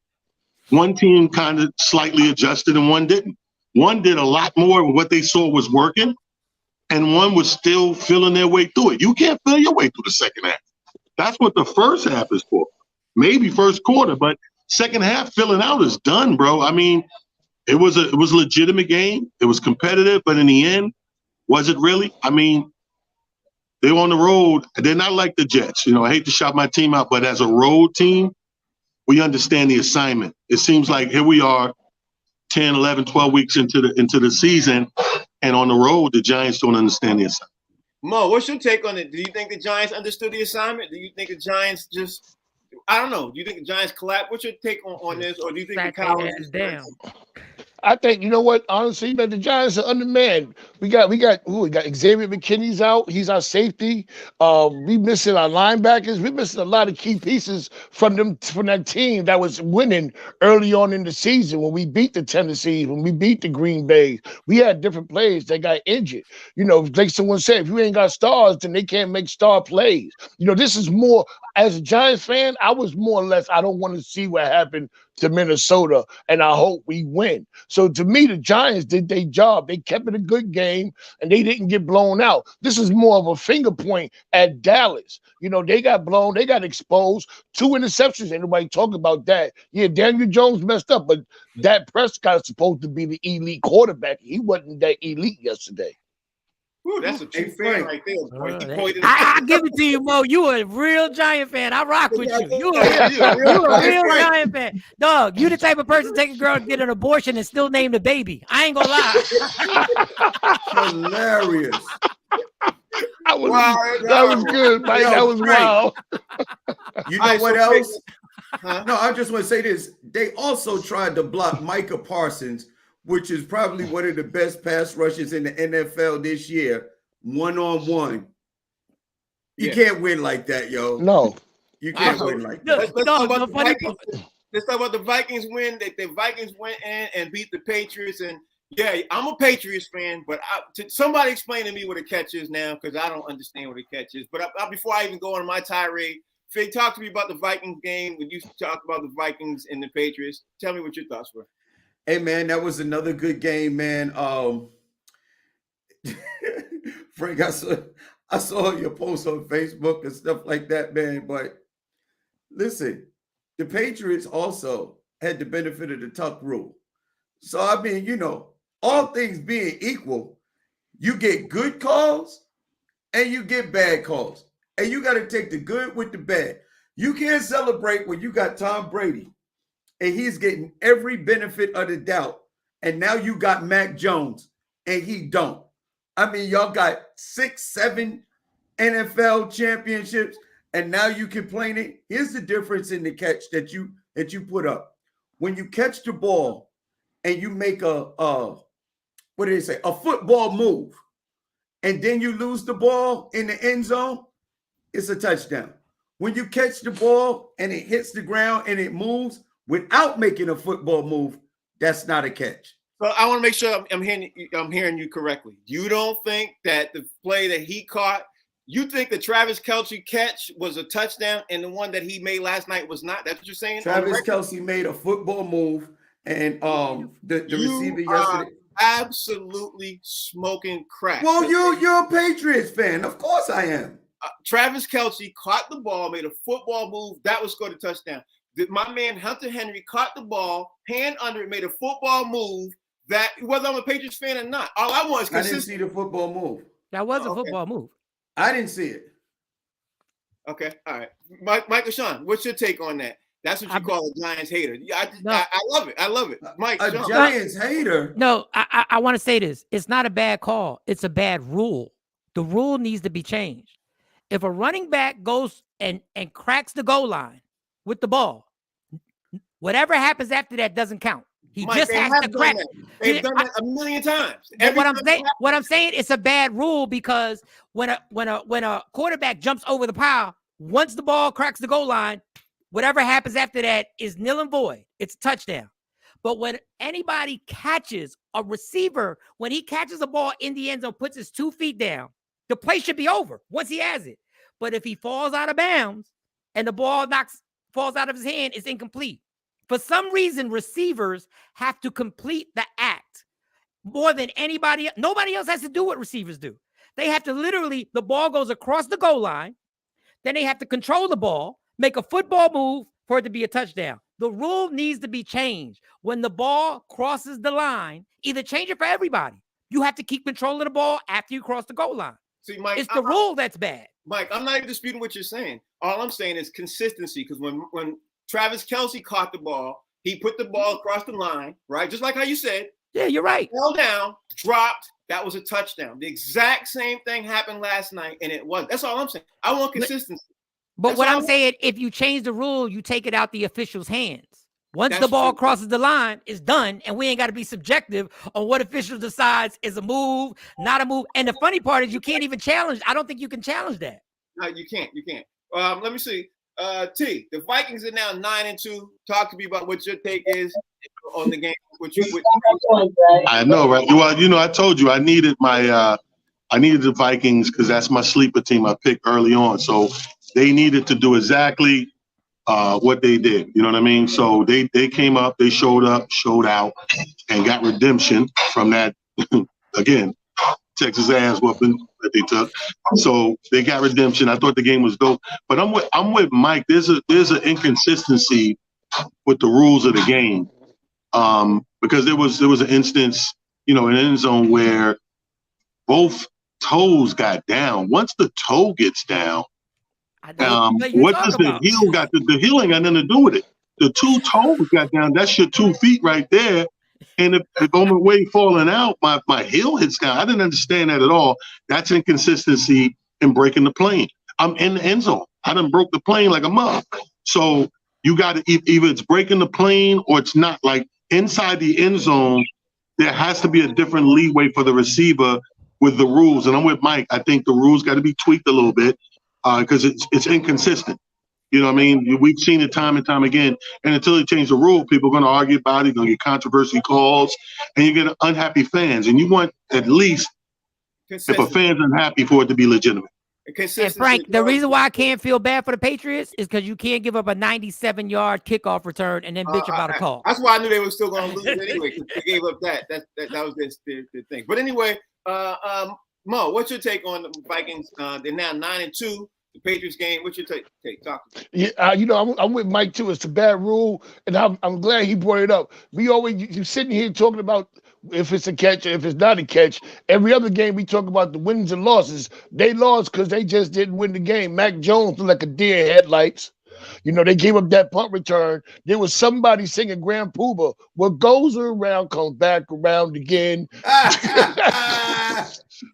one team kind of slightly adjusted and one didn't. One did a lot more of what they saw was working, and one was still feeling their way through it. You can't feel your way through the second half. That's what the first half is for. Maybe first quarter, but second half filling out is done, bro. I mean, it was a legitimate game. It was competitive, but in the end, was it really? I mean, they were on the road. They're not like the Jets. I hate to shout my team out, but as a road team, we understand the assignment. It seems like here we are, 10, 11, 12 weeks into the season, and on the road, the Giants don't understand the assignment. Mo, what's your take on it? Do you think the Giants understood the assignment? Do you think the Giants I don't know. Do you think the Giants collapsed? What's your take on this? Or do you think the Cowboys down? I think, you know what, honestly, man, the Giants are undermanned. We got Xavier McKinney's out. He's our safety. We missing our linebackers. We missing a lot of key pieces from that team that was winning early on in the season when we beat the Tennessee, when we beat the Green Bay. We had different players that got injured. Like someone said, if you ain't got stars, then they can't make star plays. This is more, as a Giants fan, I was more or less, I don't want to see what happened to Minnesota, and I hope we win. So to me, the Giants did their job. They kept it a good game, and they didn't get blown out. This is more of a finger point at Dallas. They got blown. They got exposed. 2 interceptions. Ain't nobody talking about that. Yeah, Daniel Jones messed up, but Dak Prescott is supposed to be the elite quarterback. He wasn't that elite yesterday. Ooh, that's a true Hey, fan Frank. right there, boy. He That- pointed I give it to you, Mo. You a real Giant fan. I rock with you. You a Yeah, you a you a Hey, real Frank. Giant fan. Dog, you the type of person take a girl and get an abortion and still name the baby. I ain't gonna lie. Hilarious. That was, Wow, that was good, Mike. Yo, That was Frank. wild. You know All right, what so else? Huh? No, I just want to say this. They also tried to block Micah Parsons, which is probably one of the best pass rushes in the NFL this year, one-on-one. You Yeah. can't win like that, yo. No. You can't Uh, win like Look, that. Let's dog, talk about the the funny Vikings. Let's talk about the Vikings win. The Vikings went in and beat the Patriots. And yeah, I'm a Patriots fan, but somebody explain to me what a catch is now, because I don't understand what a catch is. But before I even go on my tirade, Fig, talk to me about the Vikings game. When you talk about the Vikings and the Patriots, tell me what your thoughts were. Hey, man, that was another good game, man. Frank, I saw your post on Facebook and stuff like that, man. But listen, the Patriots also had the benefit of the tuck rule. So, I mean, you know, all things being equal, you get good calls and you get bad calls. And you got to take the good with the bad. You can't celebrate when you got Tom Brady and he's getting every benefit of the doubt. And now you got Mac Jones and he don't. I mean, y'all got 6, 7 NFL championships, and now you complaining. Here's the difference in the catch that you put up. When you catch the ball and you make a what do they say? A football move, and then you lose the ball in the end zone, it's a touchdown. When you catch the ball and it hits the ground and it moves without making a football move, that's not a catch. So I want to make sure I'm hearing you correctly. You don't think that the play that he caught, you think the Travis Kelce catch was a touchdown and the one that he made last night was not? That's what you're saying? Travis Kelce made a football move, and the receiver yesterday. Absolutely smoking crack. Well, you're a Patriots fan. Of course I am. Travis Kelce caught the ball, made a football move. That was scored a touchdown. My man Hunter Henry caught the ball, hand under it, made a football move. That whether I'm a Patriots fan or not, all I want is I didn't consistency. see the football move. That was a Okay. football move. I didn't see it. Okay, all right. Michael Sean, what's your take on that? That's what you call a Giants hater. Yeah, No. I love it. I love it. Mike, A Sean. Giants hater. No, I want to say this. It's not a bad call. It's a bad rule. The rule needs to be changed. If a running back goes and cracks the goal line with the ball, whatever happens after that doesn't count. He Mike, just they has have to done crack. that. They've done that a million times. But what Every I'm saying, it's a bad rule because when a quarterback jumps over the pile, once the ball cracks the goal line, whatever happens after that is nil and void. It's a touchdown. But when anybody catches a receiver, when he catches a ball in the end zone, puts his 2 feet down, the play should be over once he has it. But if he falls out of bounds and the ball falls out of his hand, it's incomplete. For some reason, receivers have to complete the act more than anybody. Nobody else has to do what receivers do. They have to literally, the ball goes across the goal line. Then they have to control the ball, make a football move for it to be a touchdown. The rule needs to be changed. When the ball crosses the line, either change it for everybody. You have to keep control of the ball after you cross the goal line. See, Mike, It's the rule that's bad. Mike, I'm not even disputing what you're saying. All I'm saying is consistency. Because when Travis Kelce caught the ball, he put the ball across the line, right? Just like how you said. Yeah, you're right. Fell down, dropped. That was a touchdown. The exact same thing happened last night, and it was. That's all I'm saying. I want consistency. But That's what all I'm I saying, if you change the rule, you take it out the official's hands. Once the That's ball true. crosses the line, it's done, and we ain't got to be subjective on what official decides is a move, not a move. And the funny part is you can't even challenge. I don't think you can challenge that. No, you can't. You can't. Let me see. T, the Vikings are now 9-2. Talk to me about what your take is on the game. I know, right? You know, I told you I needed the Vikings because that's my sleeper team I picked early on. So they needed to do exactly what they did. You know what I mean? So they came up, they showed up, showed out, and got redemption from that again, Texas ass whooping that they took. So they got redemption. I thought the game was dope. But I'm with Mike. There's an inconsistency with the rules of the game. Because there was an instance, you know, in end zone where both toes got down. Once the toe gets down, I know what you what talking does the about. heel got? The heel ain't got nothing to do with it. The 2 toes got down. That's your 2 feet right there. And if on the way falling out, my heel hits down. I didn't understand that at all. That's inconsistency in breaking the plane. I'm in the end zone. I done broke the plane like a mug. So you got to either it's breaking the plane or it's not. Like inside the end zone, there has to be a different leeway for the receiver with the rules. And I'm with Mike. I think the rules got to be tweaked a little bit because it's inconsistent. You know what I mean? We've seen it time and time again. And until they change the rule, people are going to argue about it. You're going to get controversy calls, and you get unhappy fans. And you want at least, if a fan's unhappy, for it to be legitimate. And Frank, the reason why I can't feel bad for the Patriots is because you can't give up a 97-yard kickoff return and then bitch about a call. That's why I knew they were still going to lose anyway, because they gave up that. That was their thing. But anyway, Mo, what's your take on the Vikings? They're now 9-2. The Patriots game. What's your take? Talk. Yeah, I'm with Mike too. It's a bad rule, and I'm glad he brought it up. We always you sitting here talking about if it's a catch or if it's not a catch. Every other game we talk about the wins and losses. They lost because they just didn't win the game. Mac Jones looked like a deer in headlights. They gave up that punt return. There was somebody singing Grand Poobah. What goes around comes back around again.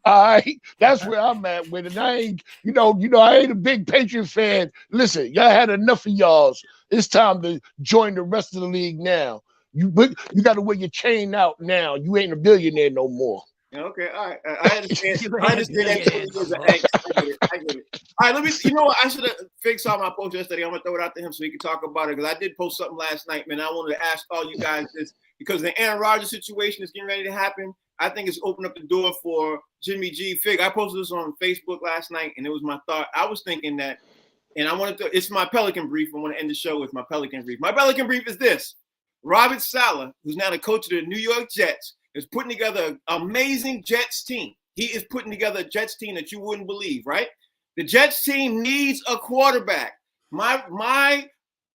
All right, that's where I'm at with it. I ain't, I ain't a big Patriot fan. Listen, y'all had enough of y'all's. It's time to join the rest of the league now. You got to wear your chain out now. You ain't a billionaire no more. Okay, all right. I understand. I understand that. I get it. All right, let me. You know what? I should have fixed all my post yesterday. I'm gonna throw it out to him so he can talk about it because I did post something last night, man. I wanted to ask all you guys this because the Aaron Rodgers situation is getting ready to happen. I think it's opened up the door for Jimmy G. Fig. I posted this on Facebook last night, and it was my thought. I was thinking that, and I wanted to. It's my Pelican brief. I want to end the show with my Pelican brief. My Pelican brief is this: Robert Saleh, who's now the coach of the New York Jets, is putting together an amazing Jets team. He is putting together a Jets team that you wouldn't believe, right? The Jets team needs a quarterback. My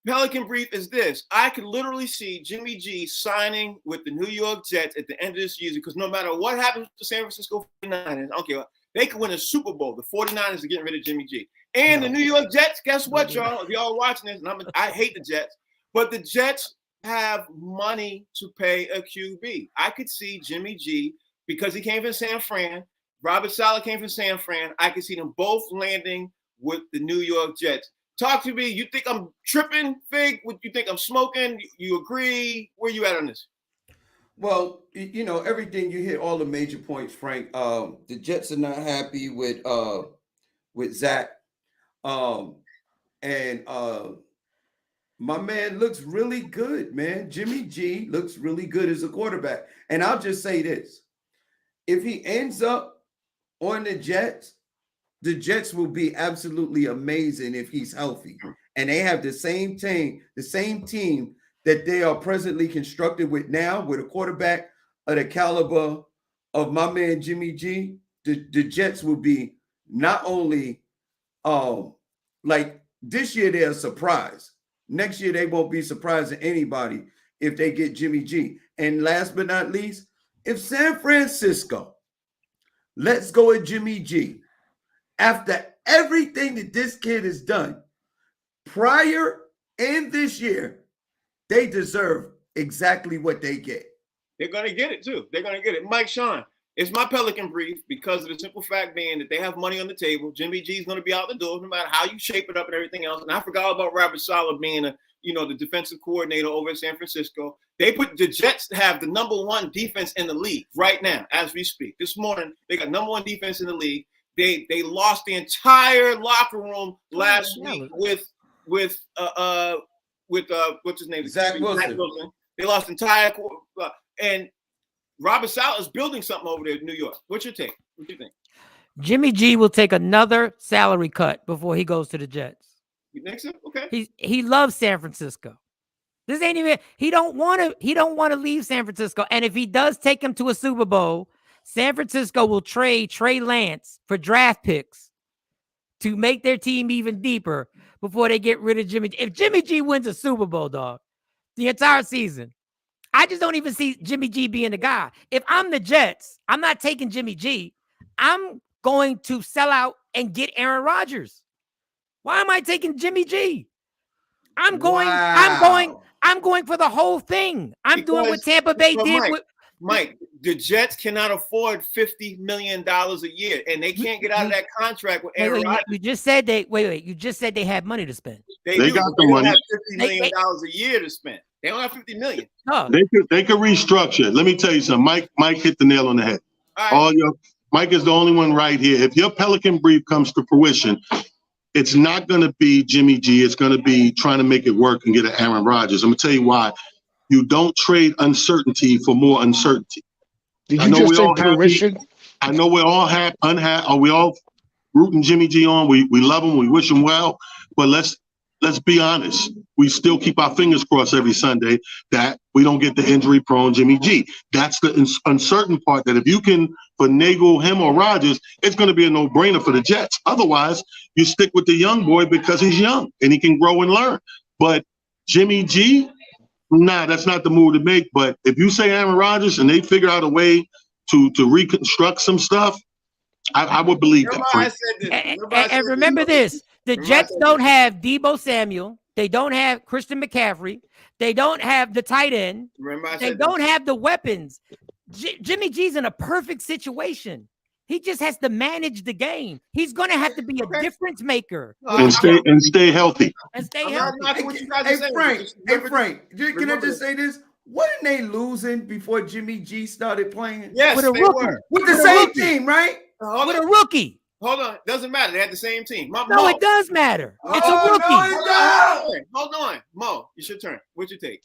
Pelican brief is this. I could literally see Jimmy G signing with the New York Jets at the end of this season because no matter what happens to San Francisco 49ers, okay, they could win a Super Bowl. The 49ers are getting rid of Jimmy G. And the New York Jets, guess what, y'all? If y'all are watching this, and I hate the Jets, but the Jets have money to pay a QB. I could see Jimmy G, because he came from San Fran, Robert Saleh came from San Fran, I could see them both landing with the New York Jets. Talk to me. You think I'm tripping, Fig? What you think I'm smoking? You agree? Where you at on this? Well, everything you hit all the major points, Frank. The Jets are not happy with Zach. And my man looks really good, man. Jimmy G looks really good as a quarterback. And I'll just say this. If he ends up on the Jets will be absolutely amazing if he's healthy. And they have the same team that they are presently constructed with now, with a quarterback of the caliber of my man Jimmy G. The Jets will be not only like this year they're a surprise. Next year they won't be surprising anybody if they get Jimmy G. And last but not least, if San Francisco lets go of Jimmy G after everything that this kid has done prior and this year, they deserve exactly what they get. They're going to get it, too. They're going to get it. Mike Sean, it's my Pelican brief because of the simple fact being that they have money on the table. Jimmy G is going to be out the door no matter how you shape it up and everything else. And I forgot about Robert Saleh being the defensive coordinator over at San Francisco. The Jets have the #1 defense in the league right now as we speak. This morning, they got #1 defense in the league. They lost the entire locker room last week with what's his name? Zach Wilson. They lost entire and Robert Saleh is building something over there in New York. What's your take? What do you think? Jimmy G will take another salary cut before he goes to the Jets. You think so? Okay. He loves San Francisco. This ain't even he don't want to leave San Francisco. And if he does take him to a Super Bowl, San Francisco will trade Trey Lance for draft picks to make their team even deeper before they get rid of Jimmy G. If Jimmy G wins a Super Bowl, dog, the entire season, I just don't even see Jimmy G being the guy. If I'm the Jets, I'm not taking Jimmy G. I'm going to sell out and get Aaron Rodgers? Why am I taking Jimmy G? I'm going for the whole thing. I'm doing what Tampa Bay did with Mike. The Jets cannot afford $50 million a year, and they can't get out of that contract with Aaron Rodgers. You just said you just said they had money to spend. They got the money. Have $50 million a year to spend. They don't have $50 million. No. They could restructure. Let me tell you something. Mike hit the nail on the head. Mike is the only one right here. If your Pelican brief comes to fruition, it's not going to be Jimmy G. It's going to be trying to make it work and get an Aaron Rodgers. I'm going to tell you why. You don't trade uncertainty for more uncertainty. Did you just say fruition? I know we're all unhappy. Are we all rooting Jimmy G on? We love him. We wish him well. But let's be honest. We still keep our fingers crossed every Sunday that we don't get the injury-prone Jimmy G. That's the uncertain part, that if you can finagle him or Rodgers, it's going to be a no-brainer for the Jets. Otherwise, you stick with the young boy because he's young and he can grow and learn. But Jimmy G, nah, that's not the move to make. But if you say Aaron Rodgers and they figure out a way to reconstruct some stuff, I would believe that. And remember this. The Jets don't have Deebo Samuel. They don't have Christian McCaffrey. They don't have the tight end. They don't have the weapons. Jimmy G's in a perfect situation. He just has to manage the game. He's going to have to be a difference maker. And stay healthy. And stay healthy. Hey, Frank, can I just say this? Wasn't they losing before Jimmy G started playing? Yes, with a rookie. With the same team, right? With a rookie. Hold on. Doesn't matter. They had the same team. No, it does matter. It's a rookie. Hold on. Mo, it's your turn. What's your take?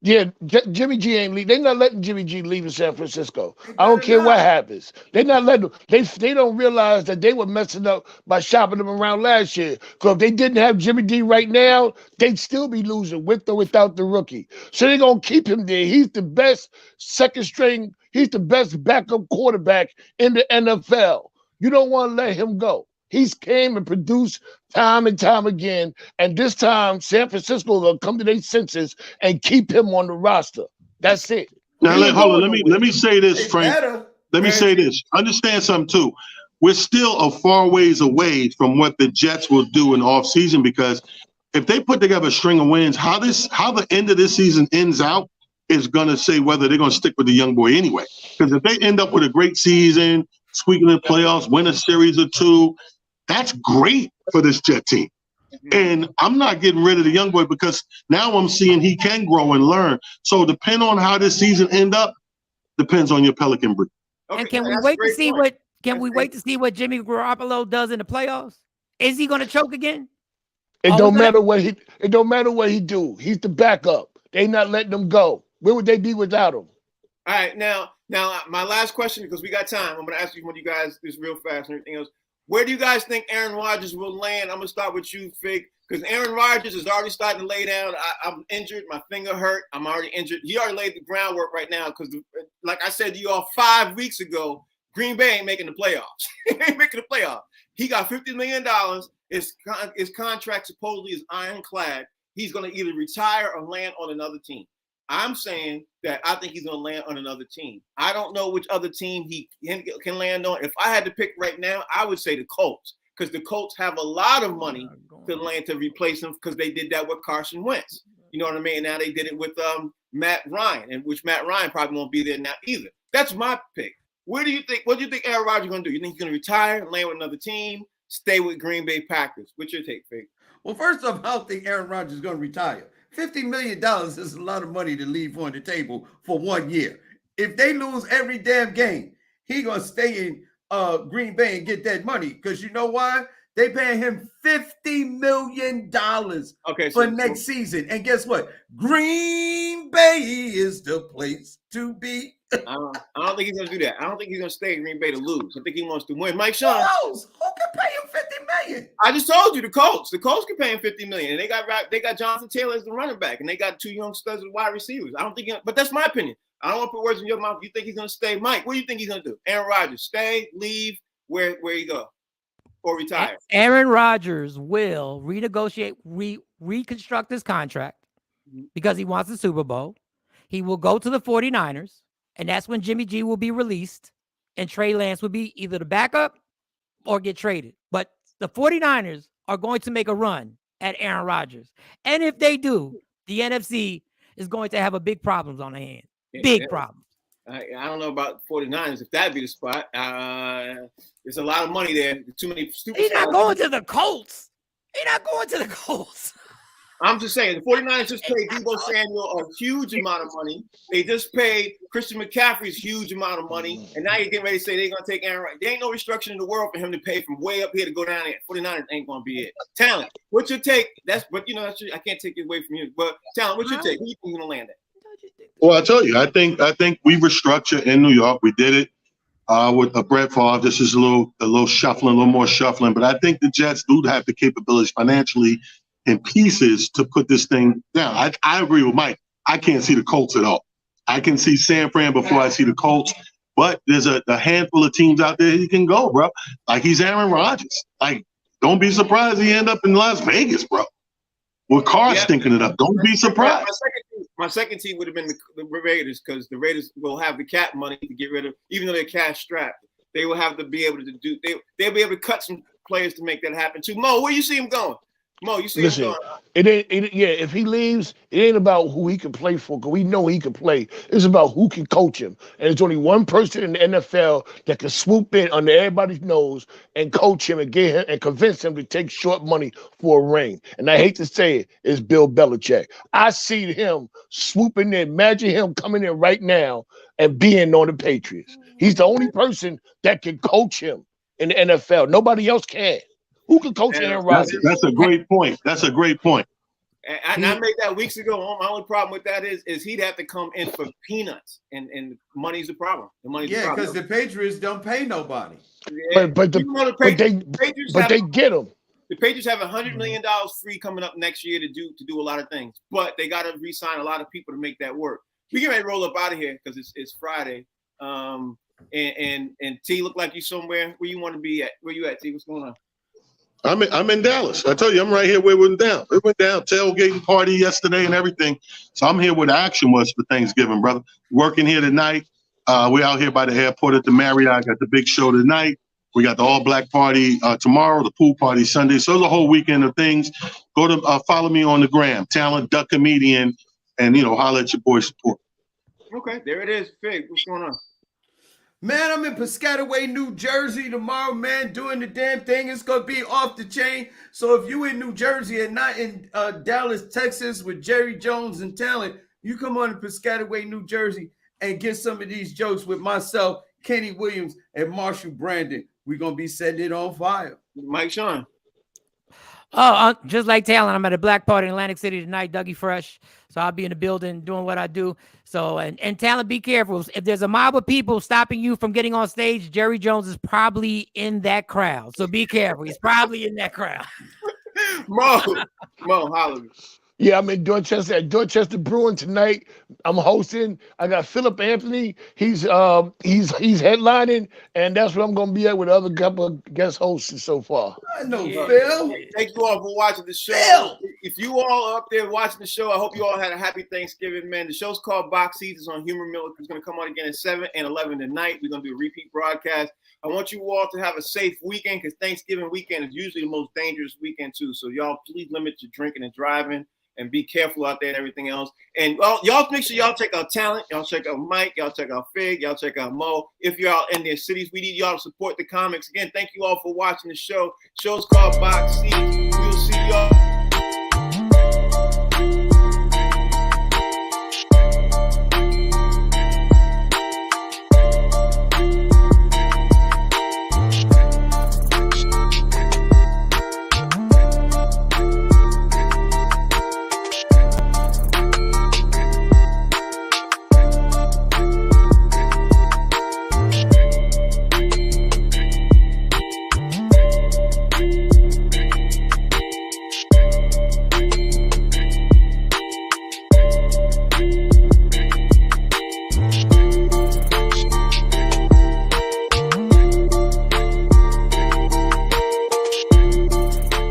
Yeah, Jimmy G ain't leave. They're not letting Jimmy G leave in San Francisco. I don't care what happens. They're not letting him. They don't realize that they were messing up by shopping him around last year. Because if they didn't have Jimmy D right now, they'd still be losing with or without the rookie. So they're going to keep him there. He's the best second string. He's the best backup quarterback in the NFL. You don't want to let him go. He's came and produced time and time again. And this time, San Francisco will come to their senses and keep him on the roster. That's it. Now, hold on. Let me say this, Frank. Let me say this. Understand something, too. We're still a far ways away from what the Jets will do in offseason, because if they put together a string of wins, how the end of this season ends out is going to say whether they're going to stick with the young boy anyway. Because if they end up with a great season, squeaking in the playoffs, win a series or two, that's great for this Jet team. And I'm not getting rid of the young boy because now I'm seeing he can grow and learn. So depending on how this season end up, depends on your Pelican breed. Okay, and can we wait to see what Jimmy Garoppolo does in the playoffs? Is he going to choke again? It don't matter what he do. He's the backup. They not letting him go. Where would they be without him? All right, now my last question, because we got time. I'm going to ask you one of you guys this real fast and everything else. Where do you guys think Aaron Rodgers will land? I'm going to start with you, Fig, because Aaron Rodgers is already starting to lay down. I'm injured. My finger hurt. I'm already injured. He already laid the groundwork right now because, like I said to you all 5 weeks ago, Green Bay ain't making the playoffs. He ain't making the playoffs. He got $50 million. His contract supposedly is ironclad. He's going to either retire or land on another team. I'm saying that I think he's going to land on another team. I don't know which other team he can land on. If I had to pick right now, I would say the Colts, because the Colts have a lot of money to land to replace him, because they did that with Carson Wentz. You know what I mean? And now they did it with Matt Ryan, and which Matt Ryan probably won't be there now either. That's my pick. What do you think Aaron Rodgers is going to do? You think he's going to retire, land with another team, stay with Green Bay Packers? What's your take, Fig? Well, first off, I don't think Aaron Rodgers is going to retire. $50 million is a lot of money to leave on the table for 1 year. If they lose every damn game, he going to stay in Green Bay and get that money. Because you know why? They paying him $50 million for next season. And guess what? Green Bay is the place to be. I don't think he's going to do that. I don't think he's going to stay in Green Bay to lose. I think he wants to win. Mike Sean. Who can pay him $50 million? I just told you, the Colts. The Colts can pay him $50 million. And they got Jonathan Taylor as the running back. And they got two young studs as wide receivers. I don't think but that's my opinion. I don't want to put words in your mouth. You think he's going to stay? Mike, what do you think he's going to do? Aaron Rodgers, stay, leave, where you go? Or retire? Aaron Rodgers will renegotiate, reconstruct his contract because he wants the Super Bowl. He will go to the 49ers, and that's when Jimmy G will be released, and Trey Lance will be either the backup or get traded. But the 49ers are going to make a run at Aaron Rodgers. And if they do, the NFC is going to have a big problems on their hands. Big problems. I don't know about 49ers if that'd be the spot. There's a lot of money there. Too many superstars. He's not going to the Colts. He's not going to the Colts. I'm just saying, the 49ers just paid Deebo Samuel a huge amount of money. They just paid Christian McCaffrey's huge amount of money. And now you're getting ready to say they're going to take Aaron Rodgers. There ain't no restructuring in the world for him to pay from way up here to go down there. 49ers ain't going to be it. Talent, what's your take? But you know, I can't take it away from you. But Talent, what's your take? Who you think going to land at? Well, I tell you, I think we restructured in New York. We did it with Brett Favre. This is a little shuffling, a little more shuffling. But I think the Jets do have the capabilities financially in pieces to put this thing down. I agree with Mike. I can't see the Colts at all. I can see San Fran before I see the Colts. But there's a handful of teams out there he can go, bro. Like, he's Aaron Rodgers. Like, don't be surprised he end up in Las Vegas, bro. With Carr stinking it up. Don't be surprised. My second team would have been the Raiders, because the Raiders will have the cap money to get rid of, even though they're cash strapped. They will have to be able to do. They'll be able to cut some players to make that happen too. Mo, where you see him going? Mo, you see him going? If he leaves, it ain't about who he can play for, because we know he can play. It's about who can coach him. And there's only one person in the NFL that can swoop in under everybody's nose and coach him and get him and convince him to take short money for a ring. And I hate to say it, it's Bill Belichick. I see him swooping in. Imagine him coming in right now and being on the Patriots. He's the only person that can coach him in the NFL. Nobody else can. Who can coach Aaron Rodgers? That's a great point. That's a great point. And I made that weeks ago. My only problem with that is he'd have to come in for peanuts, and money's the problem. Because the Patriots don't pay nobody. Yeah. But they get him. The Patriots have $100 million free coming up next year to do a lot of things, but they got to re-sign a lot of people to make that work. We get ready to roll up out of here because it's Friday. And T, look like you somewhere. Where you want to be at? Where you at, T? What's going on? I'm in Dallas. I tell you, I'm right here where we went down. We went down tailgating party yesterday and everything. So I'm here where the action was for Thanksgiving, brother. Working here tonight. We're out here by the airport at the Marriott. Got the big show tonight. We got the all-black party tomorrow, the pool party Sunday. So there's a whole weekend of things. Go to follow me on the gram, Talent Duck Comedian, and holler at your boy Support. Okay, there it is. Fig, what's going on? Man, I'm in Piscataway, New Jersey tomorrow, man, doing the damn thing. It's going to be off the chain. So if you in New Jersey and not in Dallas, Texas with Jerry Jones and Talent, you come on to Piscataway, New Jersey and get some of these jokes with myself, Kenny Williams, and Marshall Brandon. We're going to be setting it on fire. Mike Sean. Oh, just like Talent, I'm at a black party in Atlantic City tonight, Dougie Fresh. So I'll be in the building doing what I do. So, and Talent, be careful. If there's a mob of people stopping you from getting on stage, Jerry Jones is probably in that crowd. So be careful. He's probably in that crowd. Mo, holler. Yeah, I'm in Dorchester at Dorchester Brewing tonight. I'm hosting. I got Philip Anthony. He's headlining, and that's where I'm gonna be at with other couple of guest hosts so far. I know, Phil. Thank you all for watching the show. Phil. If you all are up there watching the show, I hope you all had a happy Thanksgiving, man. The show's called Box Seats. It's on Humor Miller. It's gonna come on again at 7 and 11 tonight. We're gonna do a repeat broadcast. I want you all to have a safe weekend, because Thanksgiving weekend is usually the most dangerous weekend too. So y'all please limit your drinking and driving, and be careful out there and everything else. And y'all make sure y'all check out Talent. Y'all check out Mike. Y'all check out Fig. Y'all check out Mo. If you're out in their cities, we need y'all to support the comics. Again, thank you all for watching the show. Show's called Box Seats. We'll see y'all.